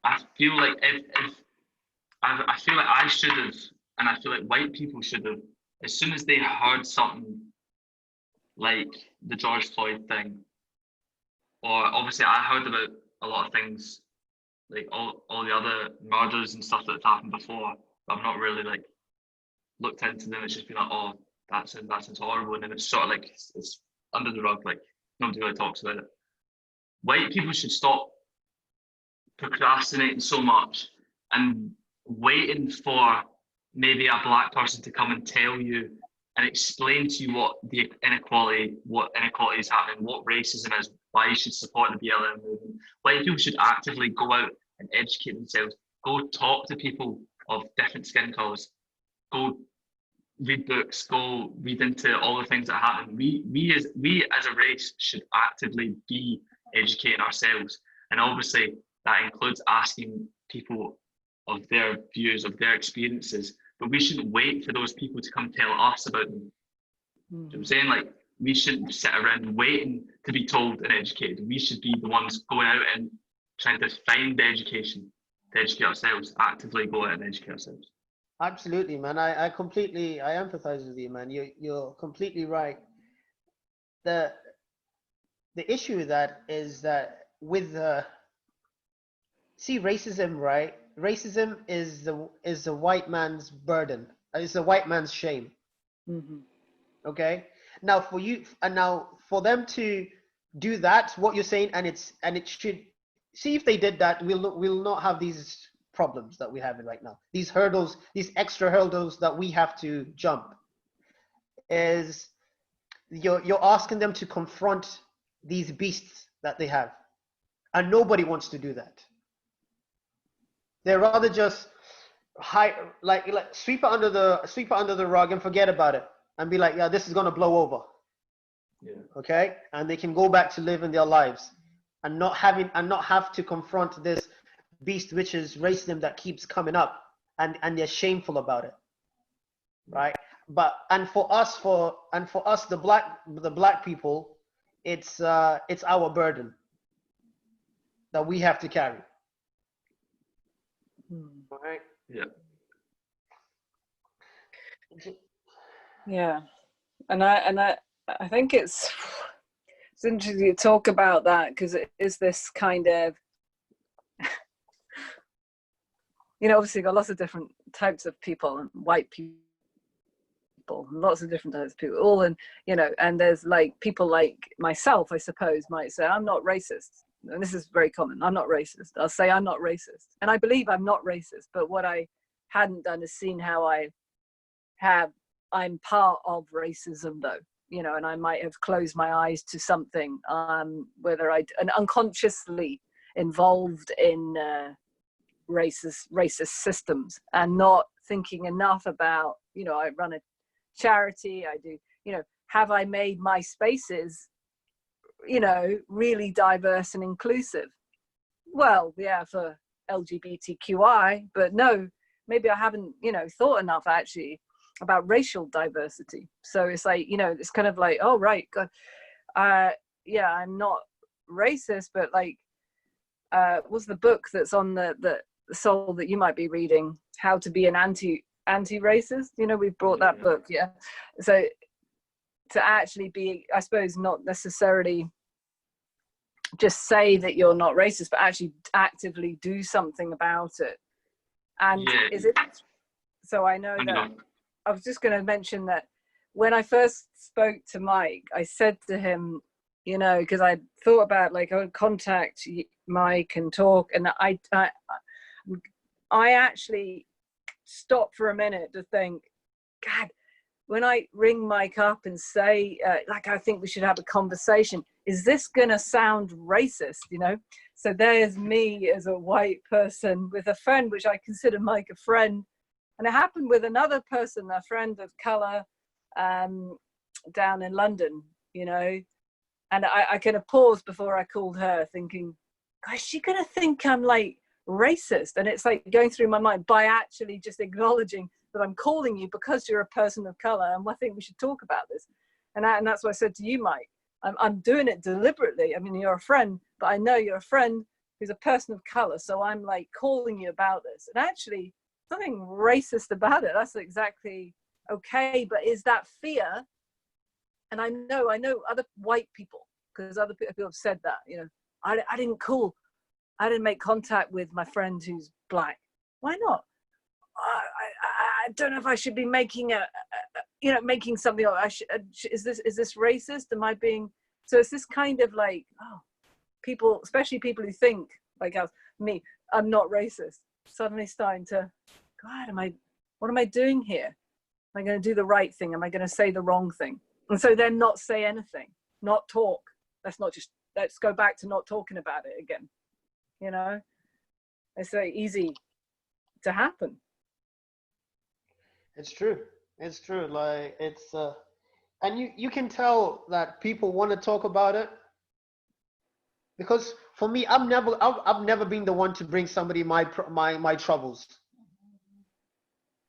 I feel like if I feel like I should have, and I feel like white people should have, as soon as they heard something like the George Floyd thing, or obviously I heard about a lot of things, like all the other murders and stuff that's happened before, but I've not really like looked into them. It's just been like, oh, that sounds horrible, and then it's sort of like it's under the rug, like nobody really talks about it. White people should stop procrastinating so much and waiting for maybe a Black person to come and tell you and explain to you what inequality is happening, what racism is, why you should support the BLM movement. White people should actively go out and educate themselves. Go talk to people of different skin colours. Go read books. Go read into all the things that happen. We as a race should actively be educating ourselves, and obviously that includes asking people of their views, of their experiences. But we shouldn't wait for those people to come tell us about them. You know what I'm saying? Like, we shouldn't sit around waiting to be told and educated. We should be the ones going out and trying to find education, to educate ourselves, actively go out and educate ourselves. Absolutely, man. I empathize with you, man. You're completely right. The issue with that is that with racism, right? Racism is the white man's burden. It's the white man's shame. Mm-hmm. Okay. Now for them to do that, what you're saying, and it should see if they did that, we'll not have these problems that we're having right now. These hurdles, these extra hurdles that we have to jump. Is you're asking them to confront these beasts that they have, and nobody wants to do that. They rather just like sweep it under the rug and forget about it and be like, yeah, this is gonna blow over. Yeah. Okay, and they can go back to living their lives and not have to confront this beast, which is racism that keeps coming up, and they're shameful about it, right? But for us, the black people, it's our burden that we have to carry. Right. Yeah. Yeah, and I think it's interesting to talk about that because it is this kind of, you know, obviously you've got lots of different types of people, and white people, lots of different types of people, all, and you know, and there's like people like myself, I suppose, might say I'm not racist, and this is very common, I'm not racist. I'll say I'm not racist. And I believe I'm not racist, but what I hadn't done is seen how I'm part of racism though, you know, and I might have closed my eyes to something, whether and unconsciously involved in racist systems and not thinking enough about, you know, I run a charity, I do, you know, have I made my spaces, you know, really diverse and inclusive? Well, yeah, for LGBTQI, but no, maybe I haven't, you know, thought enough actually about racial diversity. So it's like, you know, it's kind of like, oh, right, God, yeah, I'm not racist, but like, what's the book that's on the soul that you might be reading? How to be an anti-racist? You know, we've brought that book, yeah. So to actually be, I suppose, not necessarily just say that you're not racist, but actually actively do something about it. And is it? So I know that I was just going to mention that when I first spoke to Mike, I said to him, you know, because I thought about like I would contact Mike and talk, and I actually stopped for a minute to think, God, when I ring Mike up and say, like, I think we should have a conversation, is this gonna sound racist, you know? So there's me as a white person with a friend, which I consider Mike a friend. And it happened with another person, a friend of color, down in London, you know? And I kind of paused before I called her thinking, gosh, is she gonna think I'm like racist? And it's like going through my mind by actually just acknowledging that I'm calling you because you're a person of color and I think we should talk about this. And that's what I said to you, Mike. I'm doing it deliberately. I mean, you're a friend, but I know you're a friend who's a person of color. So I'm like calling you about this. And actually, nothing racist about it. That's exactly okay. But is that fear? And I know other white people, because other people have said that, you know, I didn't make contact with my friend who's black. Why not? I don't know if I should be making making something. Is this racist? Am I being? So it's this kind of like, oh, people, especially people who think like me, I'm not racist. Suddenly starting to, God, what am I doing here? Am I going to do the right thing? Am I going to say the wrong thing? And so then not say anything, not talk. Let's go back to not talking about it again. You know, it's very easy to happen. It's true. It's true. Like it's, and you can tell that people want to talk about it, because for me, I've never been the one to bring somebody my troubles.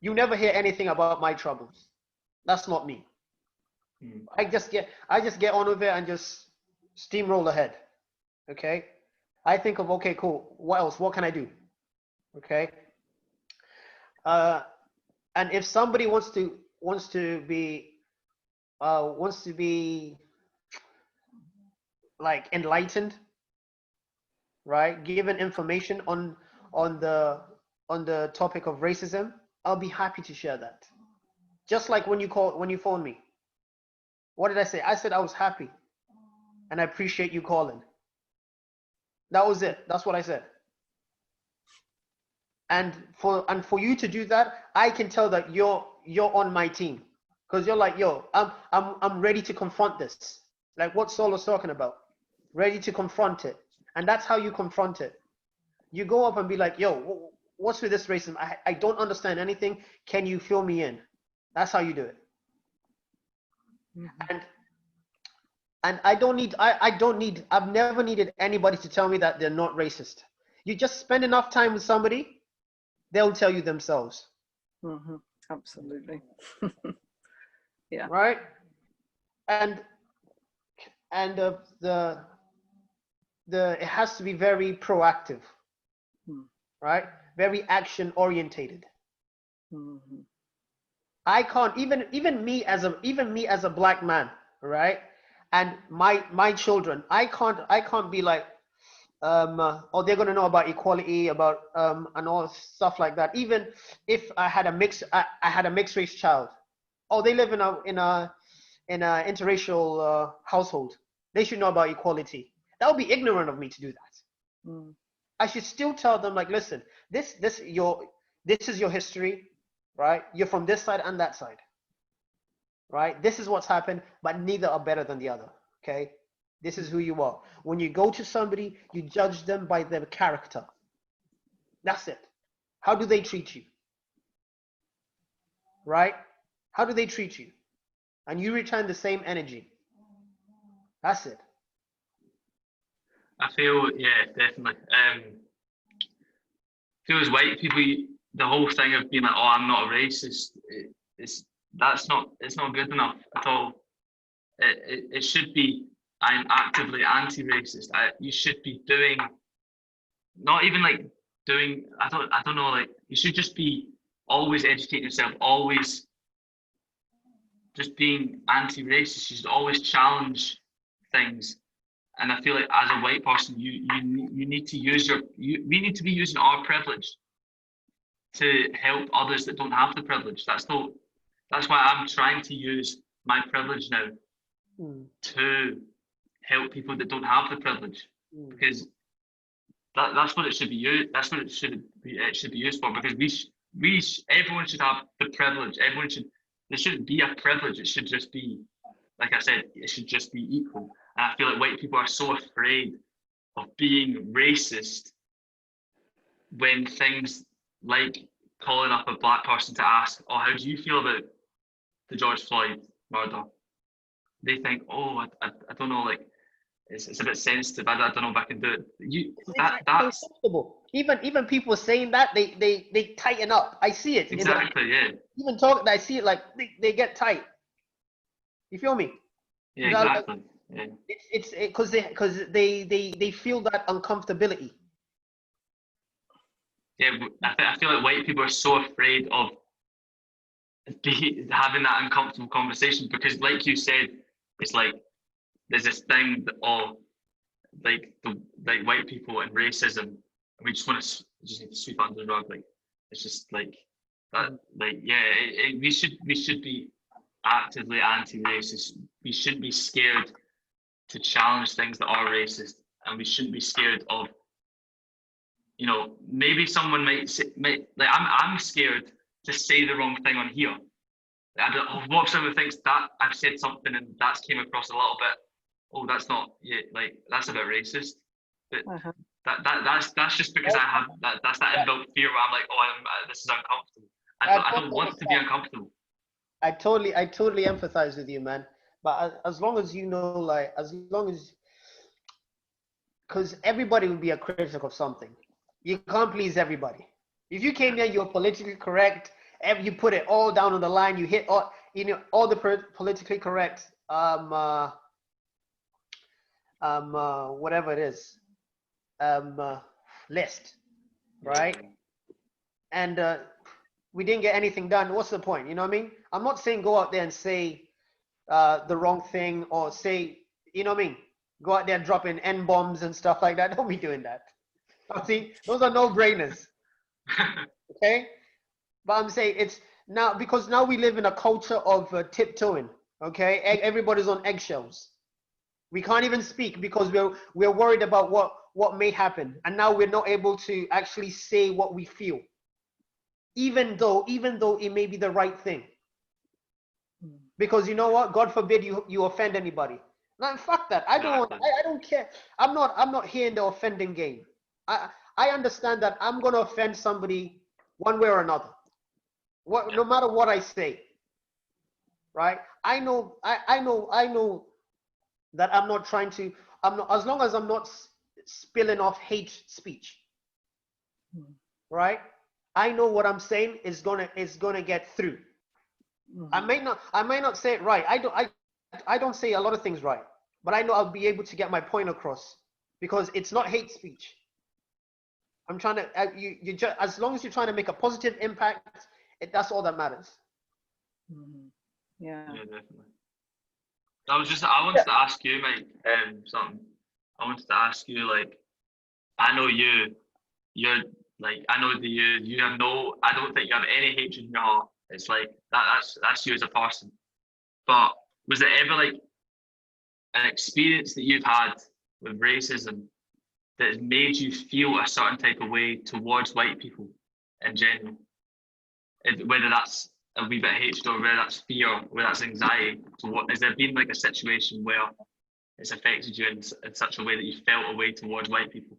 You never hear anything about my troubles. That's not me. I just get on with it and just steamroll ahead. Okay. I think of, okay, cool. What else? What can I do? Okay. And if somebody wants to be like enlightened, right? Given information on the topic of racism, I'll be happy to share that. Just like when you phoned me. What did I say? I said I was happy and I appreciate you calling. That was it. That's what I said. And for you to do that, I can tell that you're on my team, because you're like, yo, I'm ready to confront this. Like what Saul was talking about, ready to confront it. And that's how you confront it. You go up and be like, yo, what's with this racism? I don't understand anything. Can you fill me in? That's how you do it. Mm-hmm. And I've never needed anybody to tell me that they're not racist. You just spend enough time with somebody, they'll tell you themselves. Mm-hmm. Absolutely. Yeah. Right. And the it has to be very proactive. Right. Very action orientated. Mm-hmm. I can't even me as a black man, right? And my children, I can't be like, or they're gonna know about equality, about and all stuff like that. Even if I had a mixed race child, they live in a interracial household, they should know about equality. that would be ignorant of me to do that. Mm. I should still tell them, like, listen, this is your history, right? You're from this side and that side, right? This is what's happened, but neither are better than the other, okay? This is who you are. When you go to somebody, you judge them by their character. That's it. How do they treat you? Right? How do they treat you? And you return the same energy. That's it. I feel, yeah, definitely. Feel as white people, the whole thing of being like, oh, I'm not a racist, it's not good enough at all. It should be, I'm actively anti-racist. You should be doing, not even like doing, I don't know, like, you should just be always educating yourself, always just being anti-racist. You should always challenge things. And I feel like as a white person, you need to use we need to be using our privilege to help others that don't have the privilege. That's why I'm trying to use my privilege now to help people that don't have the privilege, because that's what it should be used. That's what it should be used for. Because everyone should have the privilege. There shouldn't be a privilege. It should just be, like I said, it should just be equal. And I feel like white people are so afraid of being racist when things like calling up a black person to ask, oh, how do you feel about the George Floyd murder? They think, oh, I don't know, like, it's a bit sensitive. I don't know if I can do it. That's even people saying that, they tighten up. I see it. Exactly, yeah. Even talk, I see it, like they get tight. You feel me? Yeah, exactly. Yeah. It's because they feel that uncomfortability. Yeah, I feel like white people are so afraid of having that uncomfortable conversation, because, like you said, it's like there's this thing of like white people and racism, and we just need to sweep under the rug. Like, it's just like that. Like, yeah, we should be actively anti-racist. We shouldn't be scared to challenge things that are racist, and we shouldn't be scared of, you know, maybe someone might like, I'm scared to say the wrong thing on here. What if someone thinks that I've said something and that's came across a little bit, oh, that's not, yeah, like, that's a bit racist. But that's just because I have that's that inbuilt fear where I'm like, oh, this is uncomfortable. I don't want to be uncomfortable. I totally empathize with you, man. But as long as you know, like, because everybody will be a critic of something. You can't please everybody. If you came here, you're politically correct, you put it all down on the line, you hit all, all the politically correct, whatever it is, list, right? And we didn't get anything done. What's the point? You know what I mean? I'm not saying go out there and say the wrong thing, or say, you know what I mean? Go out there and drop in N-bombs and stuff like that. Don't be doing that. See, those are no-brainers. Okay? But I'm saying it's now, because now we live in a culture of tiptoeing. Okay? Everybody's on eggshells. We can't even speak because we're worried about what may happen. And now we're not able to actually say what we feel. Even though it may be the right thing. Because you know what? God forbid you offend anybody. No, fuck that. I don't care. I'm not here in the offending game. I understand that I'm gonna offend somebody one way or another. No matter what I say. Right? I know that I'm not trying to, as long as I'm not spilling off hate speech. Right? I know what I'm saying is gonna get through. I may not say it right. I don't say a lot of things right, but I know I'll be able to get my point across, because it's not hate speech. I'm trying to you just, as long as you're trying to make a positive impact, that's all that matters. Yeah. Yeah, definitely. I wanted to ask you, Mike, something. I wanted to ask you, like, I know you're like, I know that you have I don't think you have any hatred in your heart. It's like that's you as a person. But was there ever like an experience that you've had with racism that has made you feel a certain type of way towards white people in general? Whether that's a wee bit of hatred or whether that's fear or whether that's anxiety. So what has there been like a situation where it's affected you in such a way that you felt a way towards white people?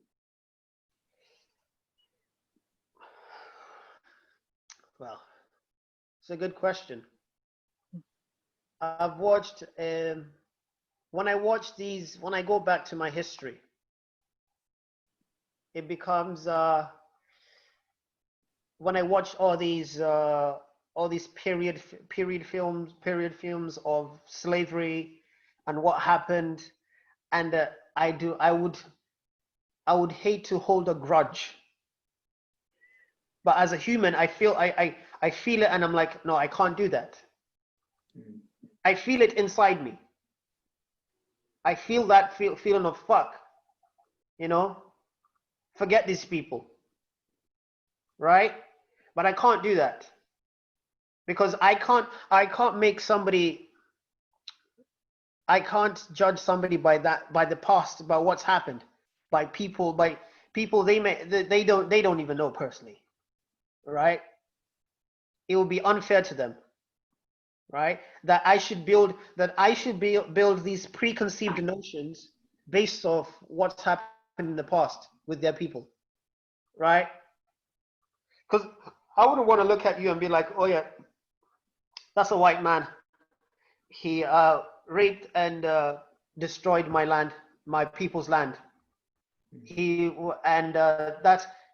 Well, it's a good question. I've watched, when I go back to my history, it becomes, when I watch all these period films of slavery and what happened, and I would hate to hold a grudge, but as a human, I feel it, and I'm like, no, I can't do that. I feel it inside me. I feel that feeling of fuck, forget these people, right? But I can't do that because I can't judge somebody by the past, by what's happened, by people they don't even know personally, right? It would be unfair to them, right? That I should build these preconceived notions based off what's happened in the past with their people, right? Because I wouldn't want to look at you and be like, oh yeah, that's a white man. He raped and destroyed my land, my people's land.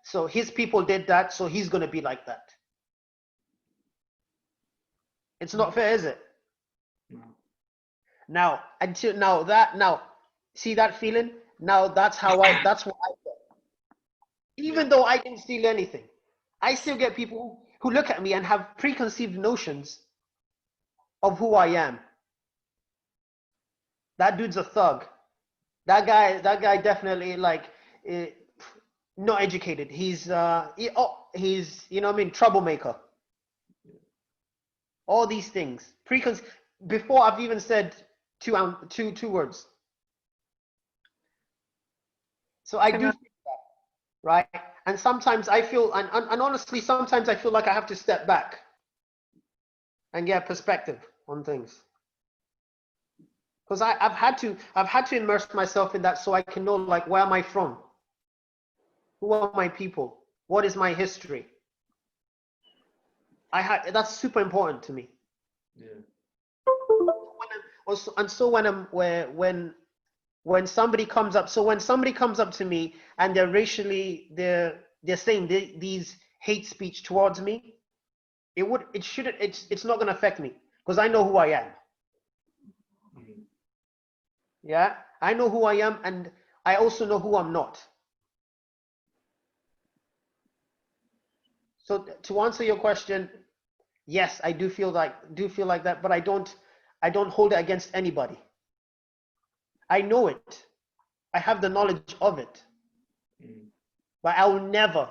So his people did that, so he's gonna be like that. It's not fair, is it? No. Now, see that feeling? Now that's what I get. Even though I didn't steal anything, I still get people who look at me and have preconceived notions of who I am. That dude's a thug. That guy definitely not educated. He's troublemaker. All these things before I've even said two words. So I do think that, right? And sometimes I feel, and honestly, sometimes I feel like I have to step back and get perspective on things. Because I've had to immerse myself in that so I can know, like, where am I from? Who are my people? What is my history? That's super important to me. Yeah. When somebody comes up to me and they're saying these hate speech towards me, it's not going to affect me because I know who I am. Yeah, I know who I am, and I also know who I'm not. So to answer your question, yes, I do feel like that, but I don't hold it against anybody. I know it. I have the knowledge of it. But I will never,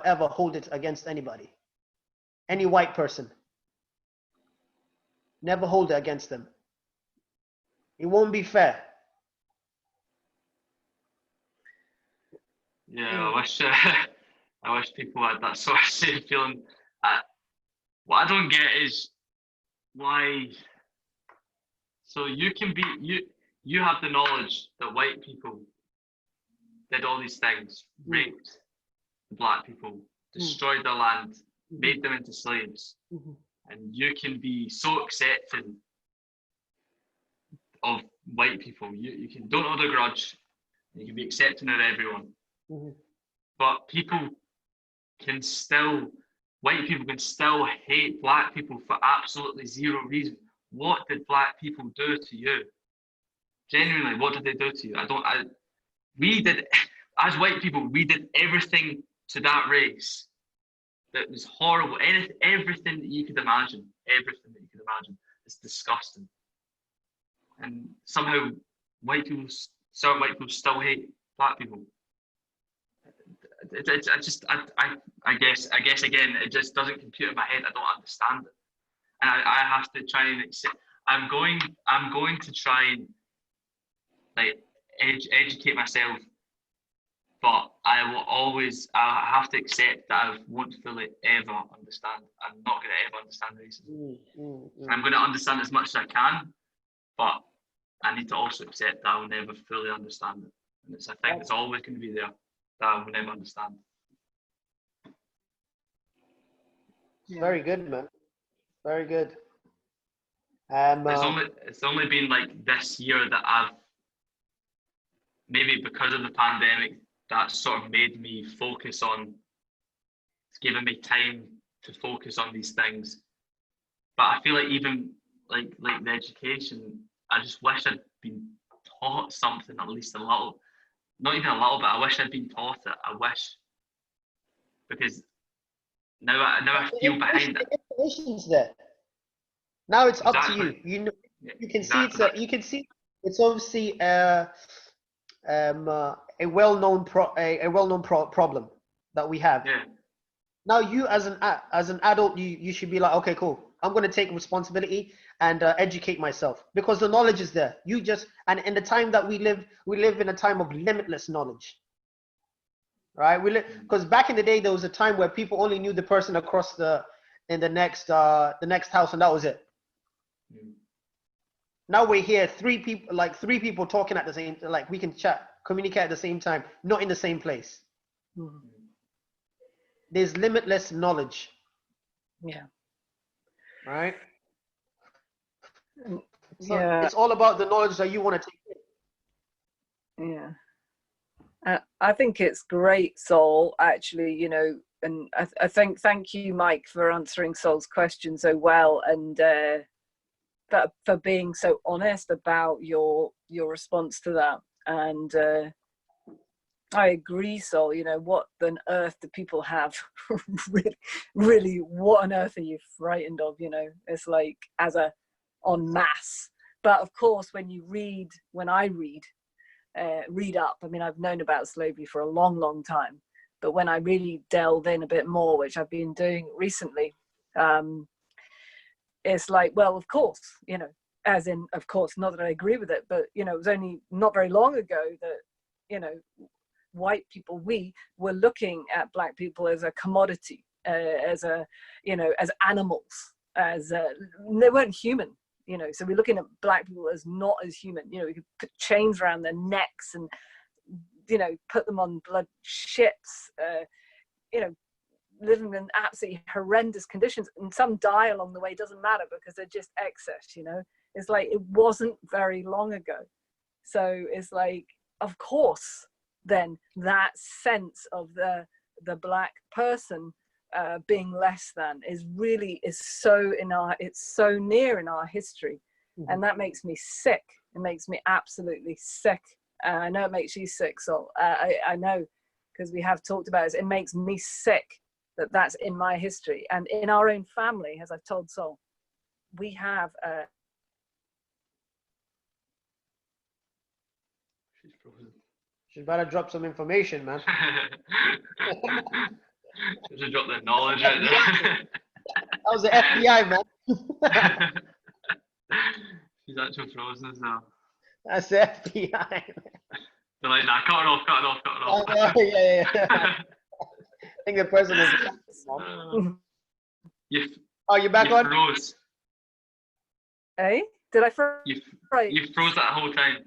ever hold it against anybody. Any white person. Never hold it against them. It won't be fair. Yeah, I wish people had that sort of same feeling. What I don't get is why. So you have the knowledge that white people did all these things, raped the black people, destroyed their land, made them into slaves, and you can be so accepting of white people. You don't hold a grudge. You can be accepting of everyone. But white people can still hate black people for absolutely zero reason. What did black people do to you? Genuinely, what did they do to you? We did, as white people, we did everything to that race that was horrible. Everything that you could imagine. It's disgusting. And somehow certain white people still hate black people. I guess again, it just doesn't compute in my head. I don't understand it, and I have to try and accept. I'm going to try and educate myself, but I have to accept that I won't fully ever understand. I'm not going to ever understand racism. I'm going to understand as much as I can, but I need to also accept that I will never fully understand it. And I think it's always going to be there that I will never understand. Very good, man. Very good. It's only been like this year that I've, maybe because of the pandemic, that sort of made me focus on, it's given me time to focus on these things. But I feel like even like the education, I just wish I'd been taught something, at least a little, not even a little bit. I wish I'd been taught it. I wish, because now I feel behind it. Information's there. Now it's up to you. You can see it's obviously a well-known problem that we have. Yeah. Now you as an adult, you should be like, okay, cool. I'm going to take responsibility and educate myself, because the knowledge is there. And in the time that we live in a time of limitless knowledge, right? Because back in the day, there was a time where people only knew the person across the next house, and that was it. Now we're here, three people talking at the same, like we can communicate at the same time, not in the same place. There's limitless knowledge. Yeah. Right? So it's all about the knowledge that you want to take in. Yeah. I think it's great, Sol, actually, and I think, thank you, Mike, for answering Sol's question so well, and for being so honest about your response to that. And I agree, Sol, what on earth do people have? really, what on earth are you frightened of? It's like en masse. But of course, when I read up, I mean, I've known about slavery for a long, long time, but when I really delve in a bit more, which I've been doing recently, it's like, well, of course, as in, of course, not that I agree with it, but, it was only not very long ago that, white people, we were looking at black people as a commodity, as animals, they weren't human, so we're looking at black people as not as human. We could put chains around their necks and, put them on blood ships, living in absolutely horrendous conditions, and some die along the way. Doesn't matter, because they're just excess. It's like, it wasn't very long ago. So it's like, of course, then that sense of the black person being less than is so it's so near in our history. And that makes me sick. It makes me absolutely sick. I know it makes you sick, so I know, because we have talked about it. It makes me sick that that's in my history, and in our own family, as I've told Sol, we have She's frozen. She's about to drop some information, man. Just drop the knowledge out there. That was the FBI, man. She's actually frozen as well. That's the FBI. They're like, nah, cut it off. Yeah. I think the president. You're back on? Froze. Hey, did I freeze? You froze that whole time.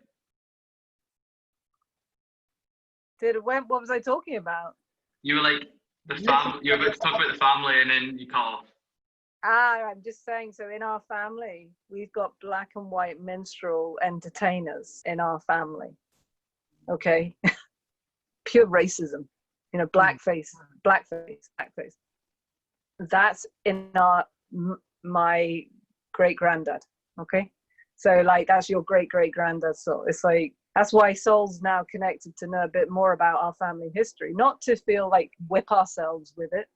What was I talking about? You were like, you were about to talk about the family, and then you cut off. I'm just saying, so in our family, we've got black and white minstrel entertainers in our family. Okay? Pure racism. Blackface. That's in my great-granddad. Okay? So, like, that's your great-great-granddad. So it's like, that's why Sol's now connected to know a bit more about our family history. Not to feel like whip ourselves with it.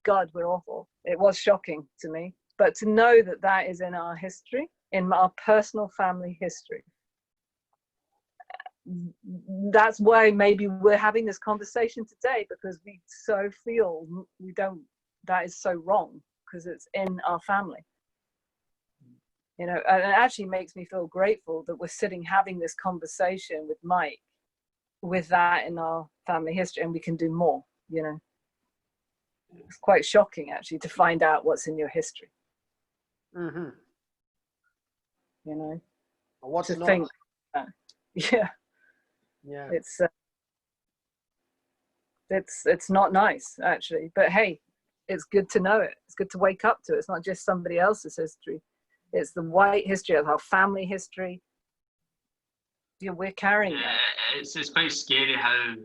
God, we're awful. It was shocking to me. But to know that that is in our history, in our personal family history. That's why maybe we're having this conversation today, because we so feel that is so wrong, because it's in our family. You know, and it actually makes me feel grateful that we're sitting having this conversation with Mike with that in our family history, and we can do more, you know. It's quite shocking actually to find out what's in your history. Mm-hmm. You know, What's to not? think, yeah, Yeah. It's not nice actually, but hey, it's good to know it. It's good to wake up to it. It's not just somebody else's history. It's the white history of our family history. Yeah, we're carrying that. It's quite scary how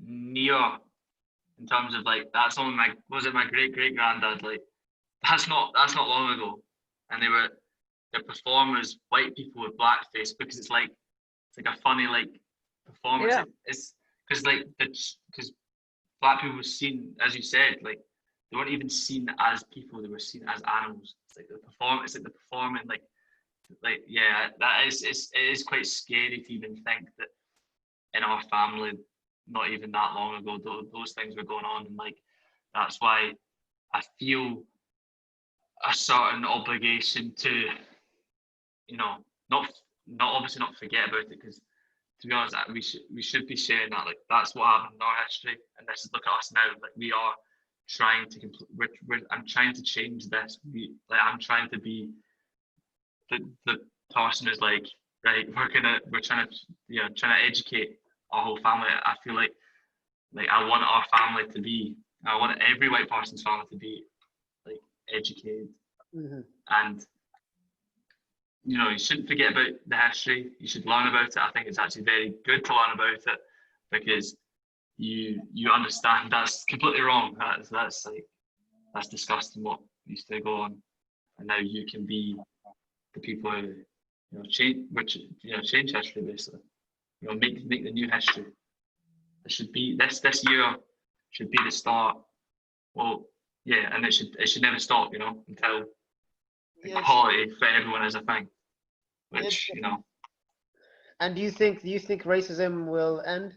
near, in terms of like, that's only my great granddad, like that's not long ago, and they're performers, white people with blackface, because it's like a funny like performance. Yeah. It's because black people were seen, as you said, like they weren't even seen as people; they were seen as animals. It's like the performing, like yeah, it is quite scary to even think that in our family, not even that long ago, those things were going on, and like that's why I feel a certain obligation to, you know, not obviously not forget about it, because to be honest, we should be sharing that. Like that's what happened in our history, and this is, look at us now. Like we are trying to I'm trying to change this. I'm trying to be the person who's like, right, we're trying to educate our whole family. I feel like I want our family to be, I want every white person's family to be like educated. Mm-hmm. And you shouldn't forget about the history. You should learn about it. I think it's actually very good to learn about it, because you understand that's completely wrong. That's disgusting what used to go on, and now you can be the people who change history, basically. Make the new history. It should be this year should be the start. Well, yeah, and it should never stop. Until equality for everyone is a thing. Which And do you think racism will end?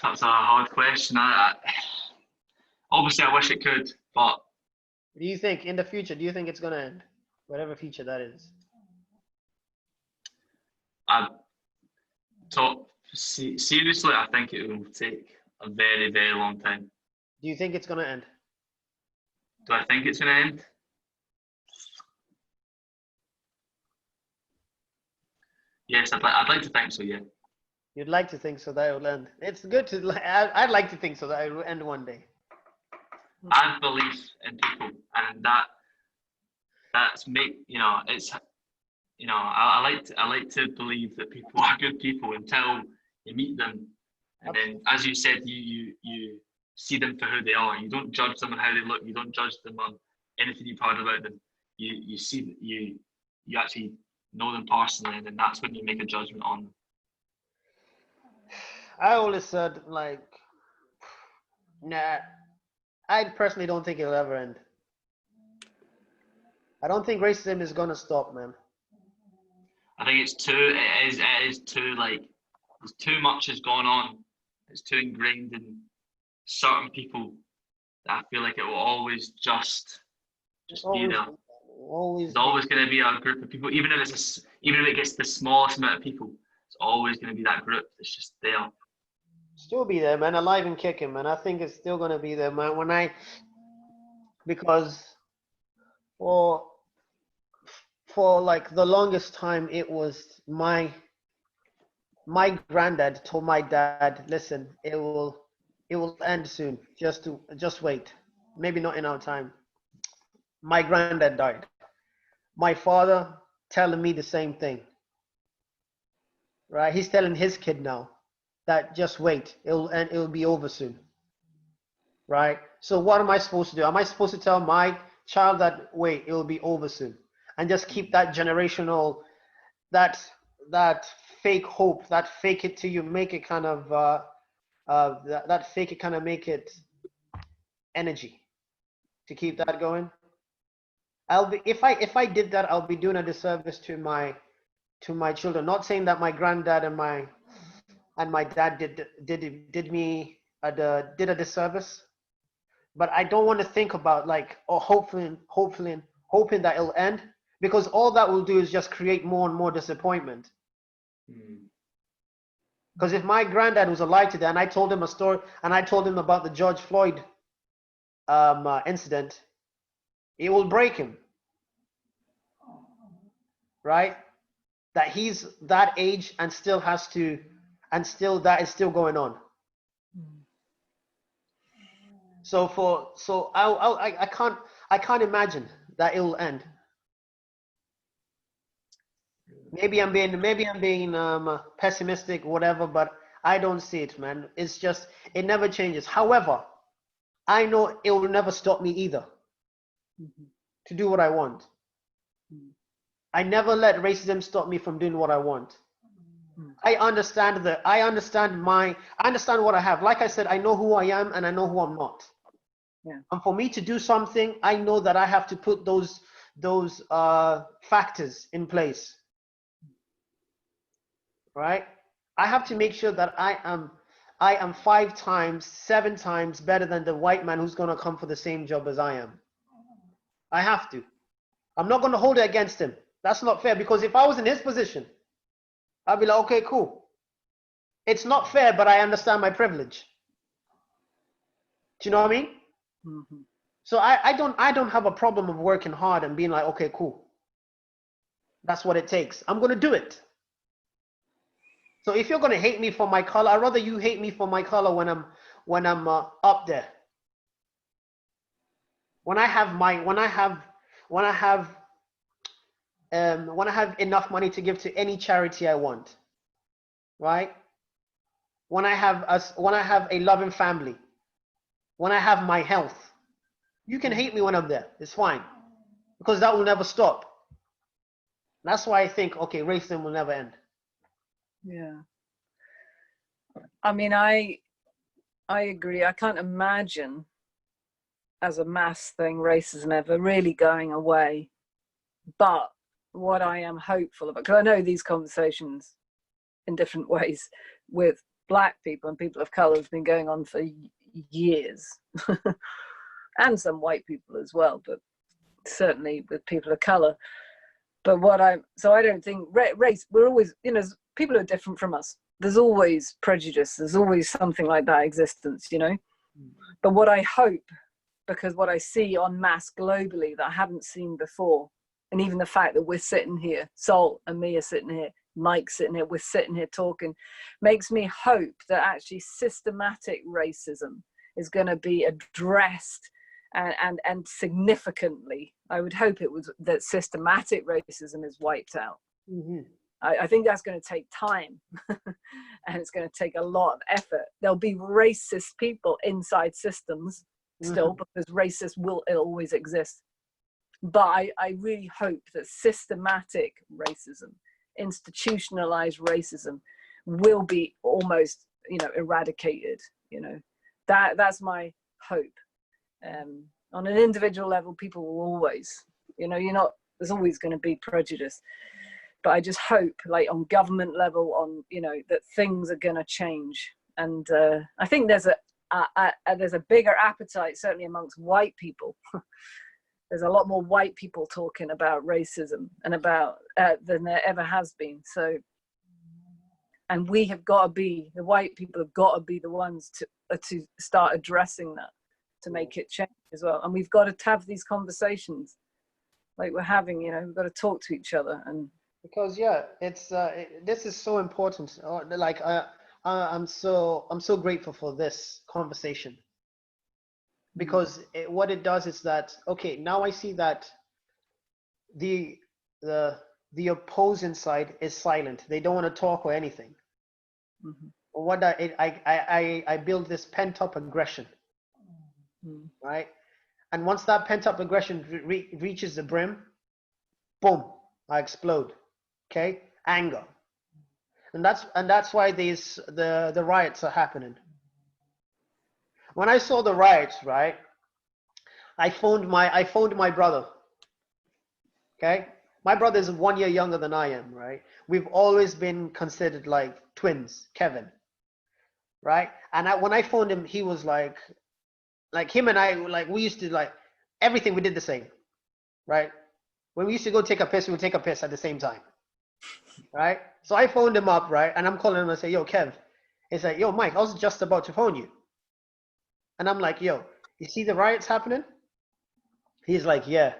That's a hard question. Obviously, I wish it could, but Do you think in the future? Do you think it's gonna end, whatever future that is? Seriously, I think it will take a very, very long time. Do you think it's gonna end? Do I think it's gonna end? Yes, I'd like to think so. Yeah. You'd like to think so that it will end. It's good to. I'd like to think so that it will end one day. I have belief in people, and that's it's I like to believe that people are good people until you meet them, and then, as you said, you see them for who they are. You don't judge them on how they look. You don't judge them on anything you've heard about them. You actually know them personally, and then that's when you make a judgment on them. I always said, like, nah, I personally don't think it'll ever end. I don't think racism is gonna stop, man. I think it is too, like, there's too much has gone on. It's too ingrained in certain people that I feel like it will always just be there. There's always going to be a group of people, even if it gets the smallest amount of people, it's always going to be that group that's just there. Still be there, man, alive and kicking, man. I think it's still gonna be there, man. Because for like the longest time, it was my granddad told my dad, listen, it will end soon. Just wait. Maybe not in our time. My granddad died. My father telling me the same thing. Right? He's telling his kid now that just wait. It'll be over soon. Right? So what am I supposed to do? Am I supposed to tell my child that wait, it'll be over soon, and just keep that generational, that fake hope, that fake it till you make it kind of that fake it kind of make it energy to keep that going? If I did that, I'll be doing a disservice to my children. Not saying that my granddad and my dad did me did a disservice, but I don't want to think about like, hopefully hoping that it'll end, because all that will do is just create more and more disappointment. Because if my granddad was alive today and I told him a story and I told him about the George Floyd incident, it will break him, right? That he's that age and still has to, and still that is still going on. So I can't imagine that it will end. Maybe I'm being pessimistic, whatever, but I don't see it, man. It's just, it never changes. However, I know it will never stop me either to do what I want. I never let racism stop me from doing what I want. I understand what I have. Like I said, I know who I am and I know who I'm not. Yeah. And for me to do something, I know that I have to put those factors in place. Right? I have to make sure that I am 5 times, 7 times better than the white man who's going to come for the same job as I am. I have to. I'm not going to hold it against him. That's not fair, because if I was in his position, I'd be like, okay, cool. It's not fair, but I understand my privilege. Do you know what I mean? Mm-hmm. So I don't have a problem of working hard and being like, okay, cool. That's what it takes. I'm going to do it. So if you're going to hate me for my color, I'd rather you hate me for my color when I'm up there. When I have enough money to give to any charity I want, right? When I have a loving family, when I have my health, you can hate me when I'm there. It's fine, because that will never stop. That's why I think, okay, racism will never end. Yeah. I mean, I agree. I can't imagine as a mass thing racism ever really going away. But what I am hopeful about, because I know these conversations in different ways with Black people and people of color have been going on for years, and some white people as well, but certainly with people of color. But so I don't think race, we're always, people are different from us. There's always prejudice. There's always something like that existence, But what I hope, because what I see en masse globally that I haven't seen before, and even the fact that we're sitting here, Sol and me are sitting here, Mike's sitting here, we're sitting here talking, makes me hope that actually systematic racism is going to be addressed and significantly. I would hope it was that systematic racism is wiped out. Mm-hmm. I think that's going to take time and it's going to take a lot of effort. There'll be racist people inside systems still, because racist it'll always exist. But I really hope that systematic racism, institutionalized racism, will be almost, eradicated. That's my hope. On an individual level, people will always, there's always going to be prejudice. But I just hope, like on government level, that things are going to change. And I think there's a bigger appetite, certainly amongst white people. There's a lot more white people talking about racism and about than there ever has been. So, and we have got to be, the white people have got to be the ones to start addressing that, to make it change as well. And we've got to have these conversations like we're having, we've got to talk to each other. And because it's this is so important. Like I'm so grateful for this conversation, because what it does is that, okay, now I see that the opposing side is silent. They don't want to talk or anything. Mm-hmm. What I build this pent up aggression, right? And once that pent up aggression reaches the brim, boom, I explode. Okay, anger, and that's why the riots are happening. When I saw the riots, right, I phoned my brother. Okay, my brother is 1 year younger than I am, right? We've always been considered like twins, Kevin, right? And when I phoned him, he was like him and I, like, we used to, like, everything we did the same. right? When we used to go take a piss, we would take a piss at the same time, right? So I phoned him up, right? And I'm calling him and say, yo, Kev. He's like, yo, Mike, I was just about to phone you. And I'm like, yo, you see the riots happening? He's like, yeah.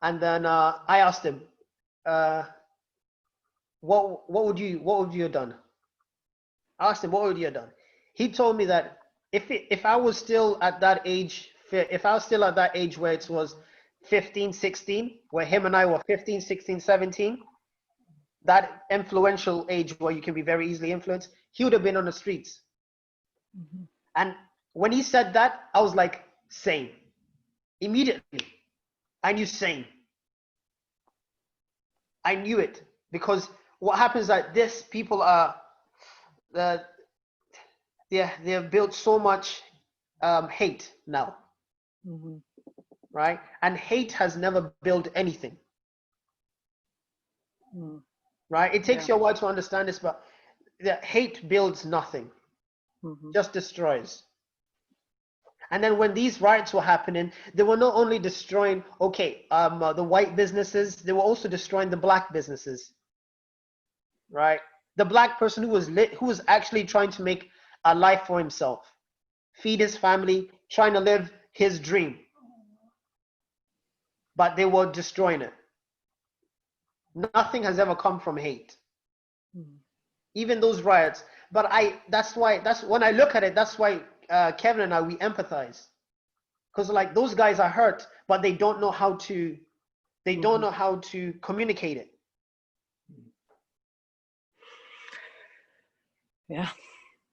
And then I asked him, what would you have done? I asked him, what would you have done? He told me that if I was still at that age, where it was 15, 16, where him and I were 15, 16, 17, that influential age where you can be very easily influenced, he would have been on the streets. Mm-hmm. And when he said that, I was like, same. Immediately, I knew same. I knew it, because what happens is that these people are, they have built so much hate now, Mm-hmm. right? And hate has never built anything, right? It takes you a while to understand this, but the hate builds nothing, just destroys. And then when these riots were happening, they were not only destroying, the white businesses, they were also destroying the black businesses, right? The black person who was actually trying to make a life for himself, feed his family, trying to live his dream, but they were destroying it. Nothing has ever come from hate, even those riots. But that's when I look at it, that's why Kevin and I, we empathize, because like those guys are hurt, but they don't know how to communicate it.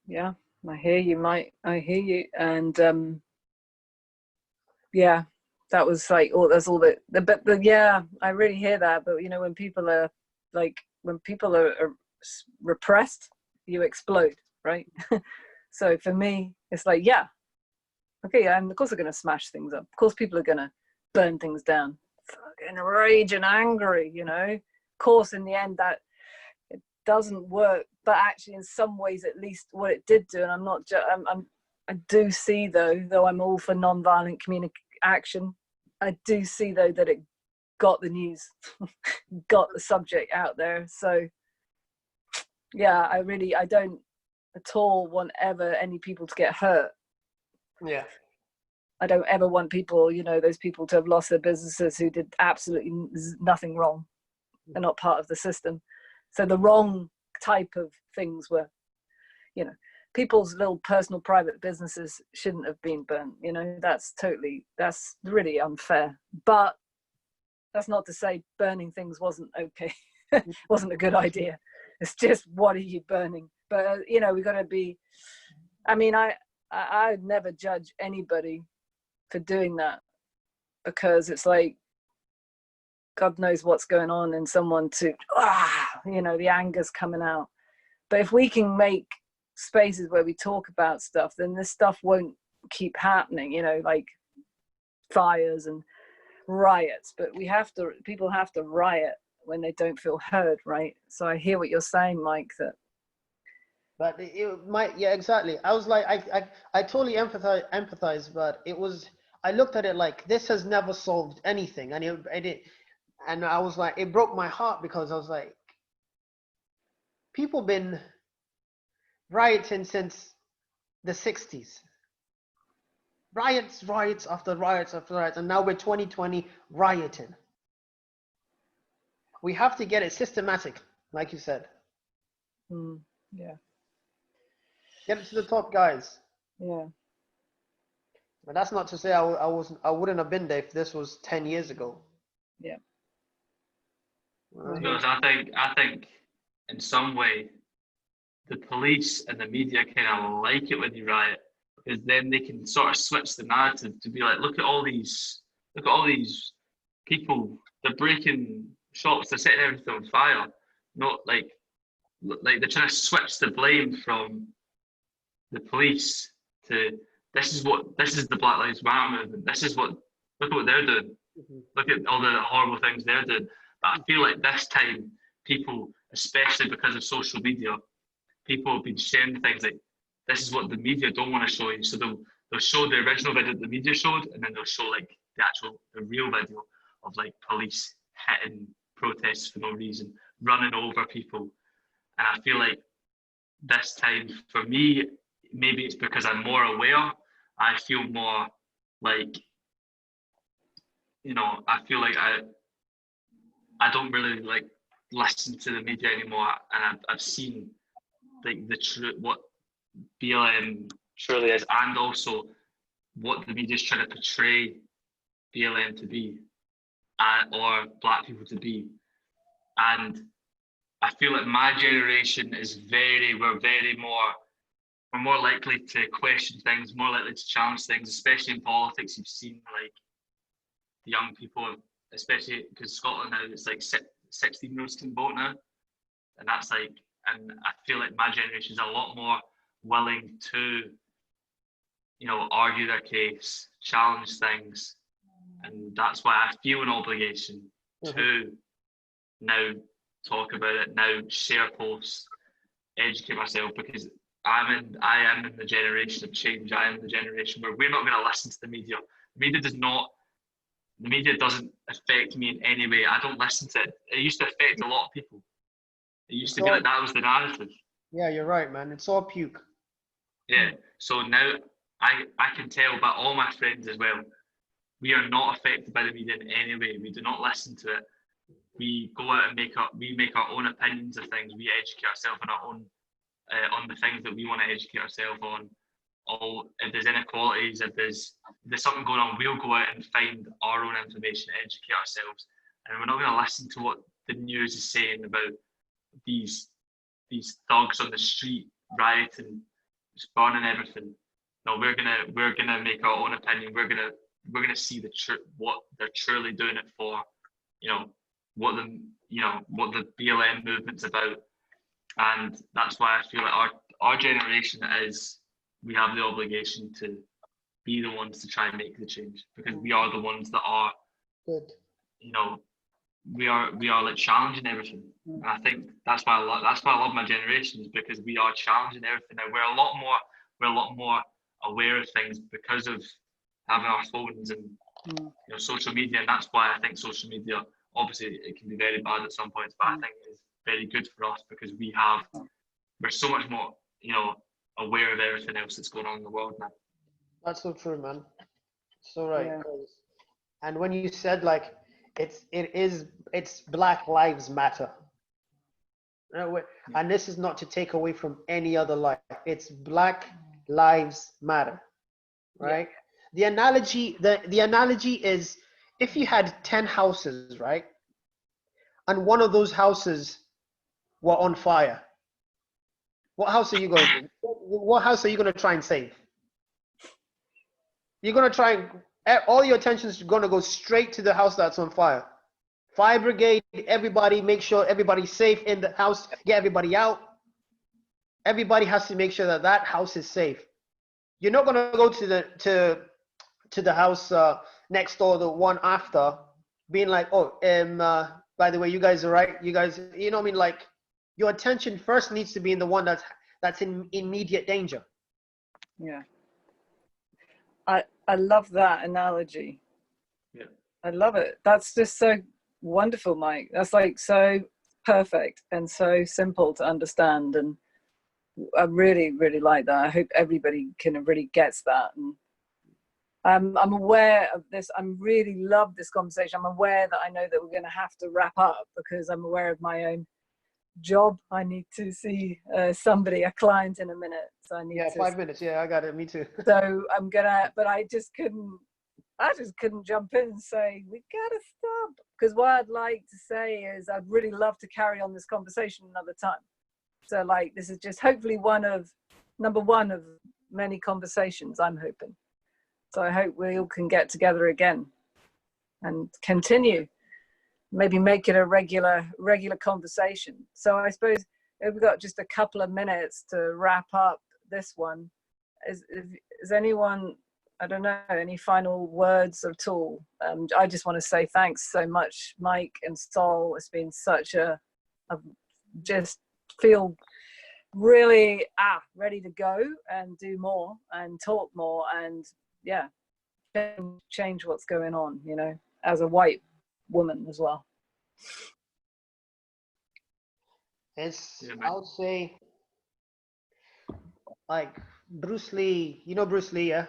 Yeah, I hear you, Mike. I hear you. And yeah, that was like, yeah, I really hear that. But you know, when people are repressed, you explode, right? So for me, it's like, yeah, okay, and of course they're going to smash things up. Of course people are going to burn things down. Fucking rage and angry, you know. Of course, in the end, that it doesn't work. But actually, in some ways, at least what it did do, and I'm not, I do see though I'm all for non-violent action, I do see though that it got the news, got the subject out there. So yeah, I don't at all want ever any people to get hurt. Yeah. I don't ever want people, you know, those people to have lost their businesses who did absolutely nothing wrong. They're not part of the system. So the wrong type of things were, you know, people's little personal private businesses shouldn't have been burnt. You know, that's really unfair. But that's not to say burning things wasn't okay. Wasn't a good idea. It's just, what are you burning? But you know, we got to be, I mean, I'd never judge anybody for doing that, because it's like, God knows what's going on in someone to, you know, the anger's coming out. But if we can make spaces where we talk about stuff, then this stuff won't keep happening, you know, like fires and riots. But people have to riot when they don't feel heard, right? So I hear what you're saying, Mike, that. But it might, yeah, exactly. I was like, I totally empathize, but it was, I looked at it like, this has never solved anything. And I was like, it broke my heart, because I was like, people been rioting since the 60s. Riots after riots after riots, and now we're 2020 rioting. We have to get it systematic, like you said. Yeah. Get it to the top, guys. Yeah. But that's not to say I wouldn't have been there if this was 10 years ago. Yeah. Because I think in some way the police and the media kind of like it when you riot, because then they can sort of switch the narrative to be like, look at all these people, they're breaking shops, they're setting everything on fire. Not like they're trying to switch the blame from the police to, this is the Black Lives Matter movement. Look at what they're doing. Look at all the horrible things they're doing. But I feel like this time, people, especially because of social media, people have been sharing things like, this is what the media don't want to show you. So they'll show the original video that the media showed, and then they'll show like the real video. of like police hitting protests for no reason, running over people. And I feel like this time for me, maybe it's because I'm more aware. I feel more like, I feel like I don't really like listen to the media anymore, and I've seen like what BLM truly is, and also what the media is trying to portray BLM to be, or Black people to be. And I feel like my generation we're more likely to question things, more likely to challenge things, especially in politics. You've seen like the young people, especially because Scotland now, it's like 16-year-olds can vote now. And that's like, and I feel like my generation is a lot more willing to, argue their case, challenge things. And that's why I feel an obligation to now talk about it, now share posts, educate myself, because I am in the generation of change. I am the generation where we're not going to listen to the media. The media doesn't affect me in any way. I don't listen to it. It used to affect a lot of people. It used to be like that was the narrative. Yeah, you're right, man. It's all puke. Yeah. So now I can tell by all my friends as well, we are not affected by the media in any way. We do not listen to it. We go out and make our own opinions of things. We educate ourselves on our own, on the things that we want to educate ourselves on. If there's inequalities, if there's something going on, we'll go out and find our own information, educate ourselves, and we're not going to listen to what the news is saying about these thugs on the street rioting, just burning everything. No, we're gonna make our own opinion. We're gonna see what they're truly doing it for. What the BLM movement's about, and that's why I feel like our generation we have the obligation to be the ones to try and make the change, because we are the ones that are good. We are like challenging everything. And I think that's why I love my generation, is because we are challenging everything. Now we're a lot more aware of things because of having our phones and social media, and that's why I think social media, obviously it can be very bad at some points, but I think it's very good for us because we're so much more aware of everything else that's going on in the world now. That's so true, man. So right. Yeah. And when you said like it's Black Lives Matter, and this is not to take away from any other life. It's Black Lives Matter, right? Yeah. The analogy is, if you had 10 houses, right, and one of those houses were on fire, what house are you going to? What house are you going to try and save? You're going to try and all your attention is going to go straight to the house that's on fire. Fire brigade, everybody, make sure everybody's safe in the house. Get everybody out. Everybody has to make sure that house is safe. You're not going to go to the house next door, the one after, being like, by the way, you guys are right. You guys, what I mean? Like, your attention first needs to be in the one that's in immediate danger. Yeah. I love that analogy. Yeah. I love it. That's just so wonderful, Mike. That's like so perfect and so simple to understand. And I really, really like that. I hope everybody really gets that. And I'm aware of this. I really love this conversation. I'm aware that I know that we're going to have to wrap up because I'm aware of my own job. I need to see a client in a minute. So I need 5 minutes. Yeah, I got it. Me too. So but I just couldn't jump in and say, we gotta stop. Because what I'd like to say is I'd really love to carry on this conversation another time. So like, this is just hopefully number one of many conversations, I'm hoping. So I hope we all can get together again and continue. Maybe make it a regular conversation. So I suppose we've got just a couple of minutes to wrap up this one. Is anyone, I don't know, any final words at all? I just want to say thanks so much, Mike and Sol. It's been such just feel really ready to go and do more and talk more and change what's going on, as a white woman as well. It's, Yeah, I mate. would say, like Bruce Lee. You know Bruce Lee, yeah?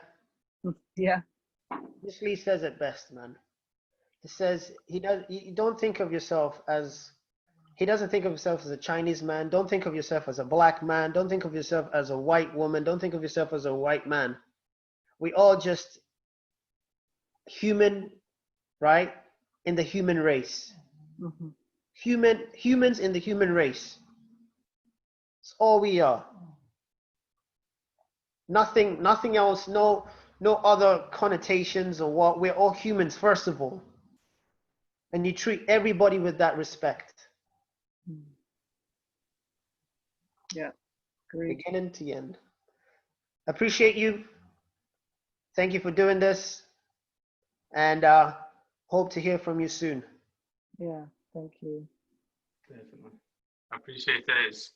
Yeah. Bruce Lee says it best, man. He says you don't think of yourself as, he doesn't think of himself as a Chinese man. Don't think of yourself as a black man. Don't think of yourself as a white woman. Don't think of yourself as a white man. We all just human, right? In the human race. Mm-hmm. Humans in the human race. It's all we are. Nothing else, no other connotations or what. We're all humans, first of all. And you treat everybody with that respect. Yeah, agreed. Beginning to end. Appreciate you. Thank you for doing this. And hope to hear from you soon. Yeah, thank you. Definitely. I appreciate it. It's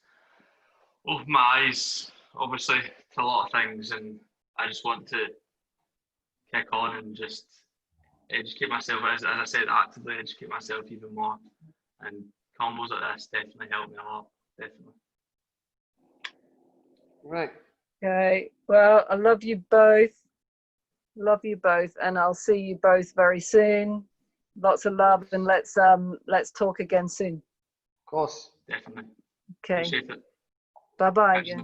opened my eyes, obviously, to a lot of things, and I just want to kick on and just educate myself, as I said, actively educate myself even more. And combos like this definitely help me a lot. Definitely. Right. Okay, well, I love you both. Love you both, and I'll see you both very soon. Lots of love, and let's talk again soon. Of course. Definitely. Okay. Appreciate it. Bye bye Catch you again.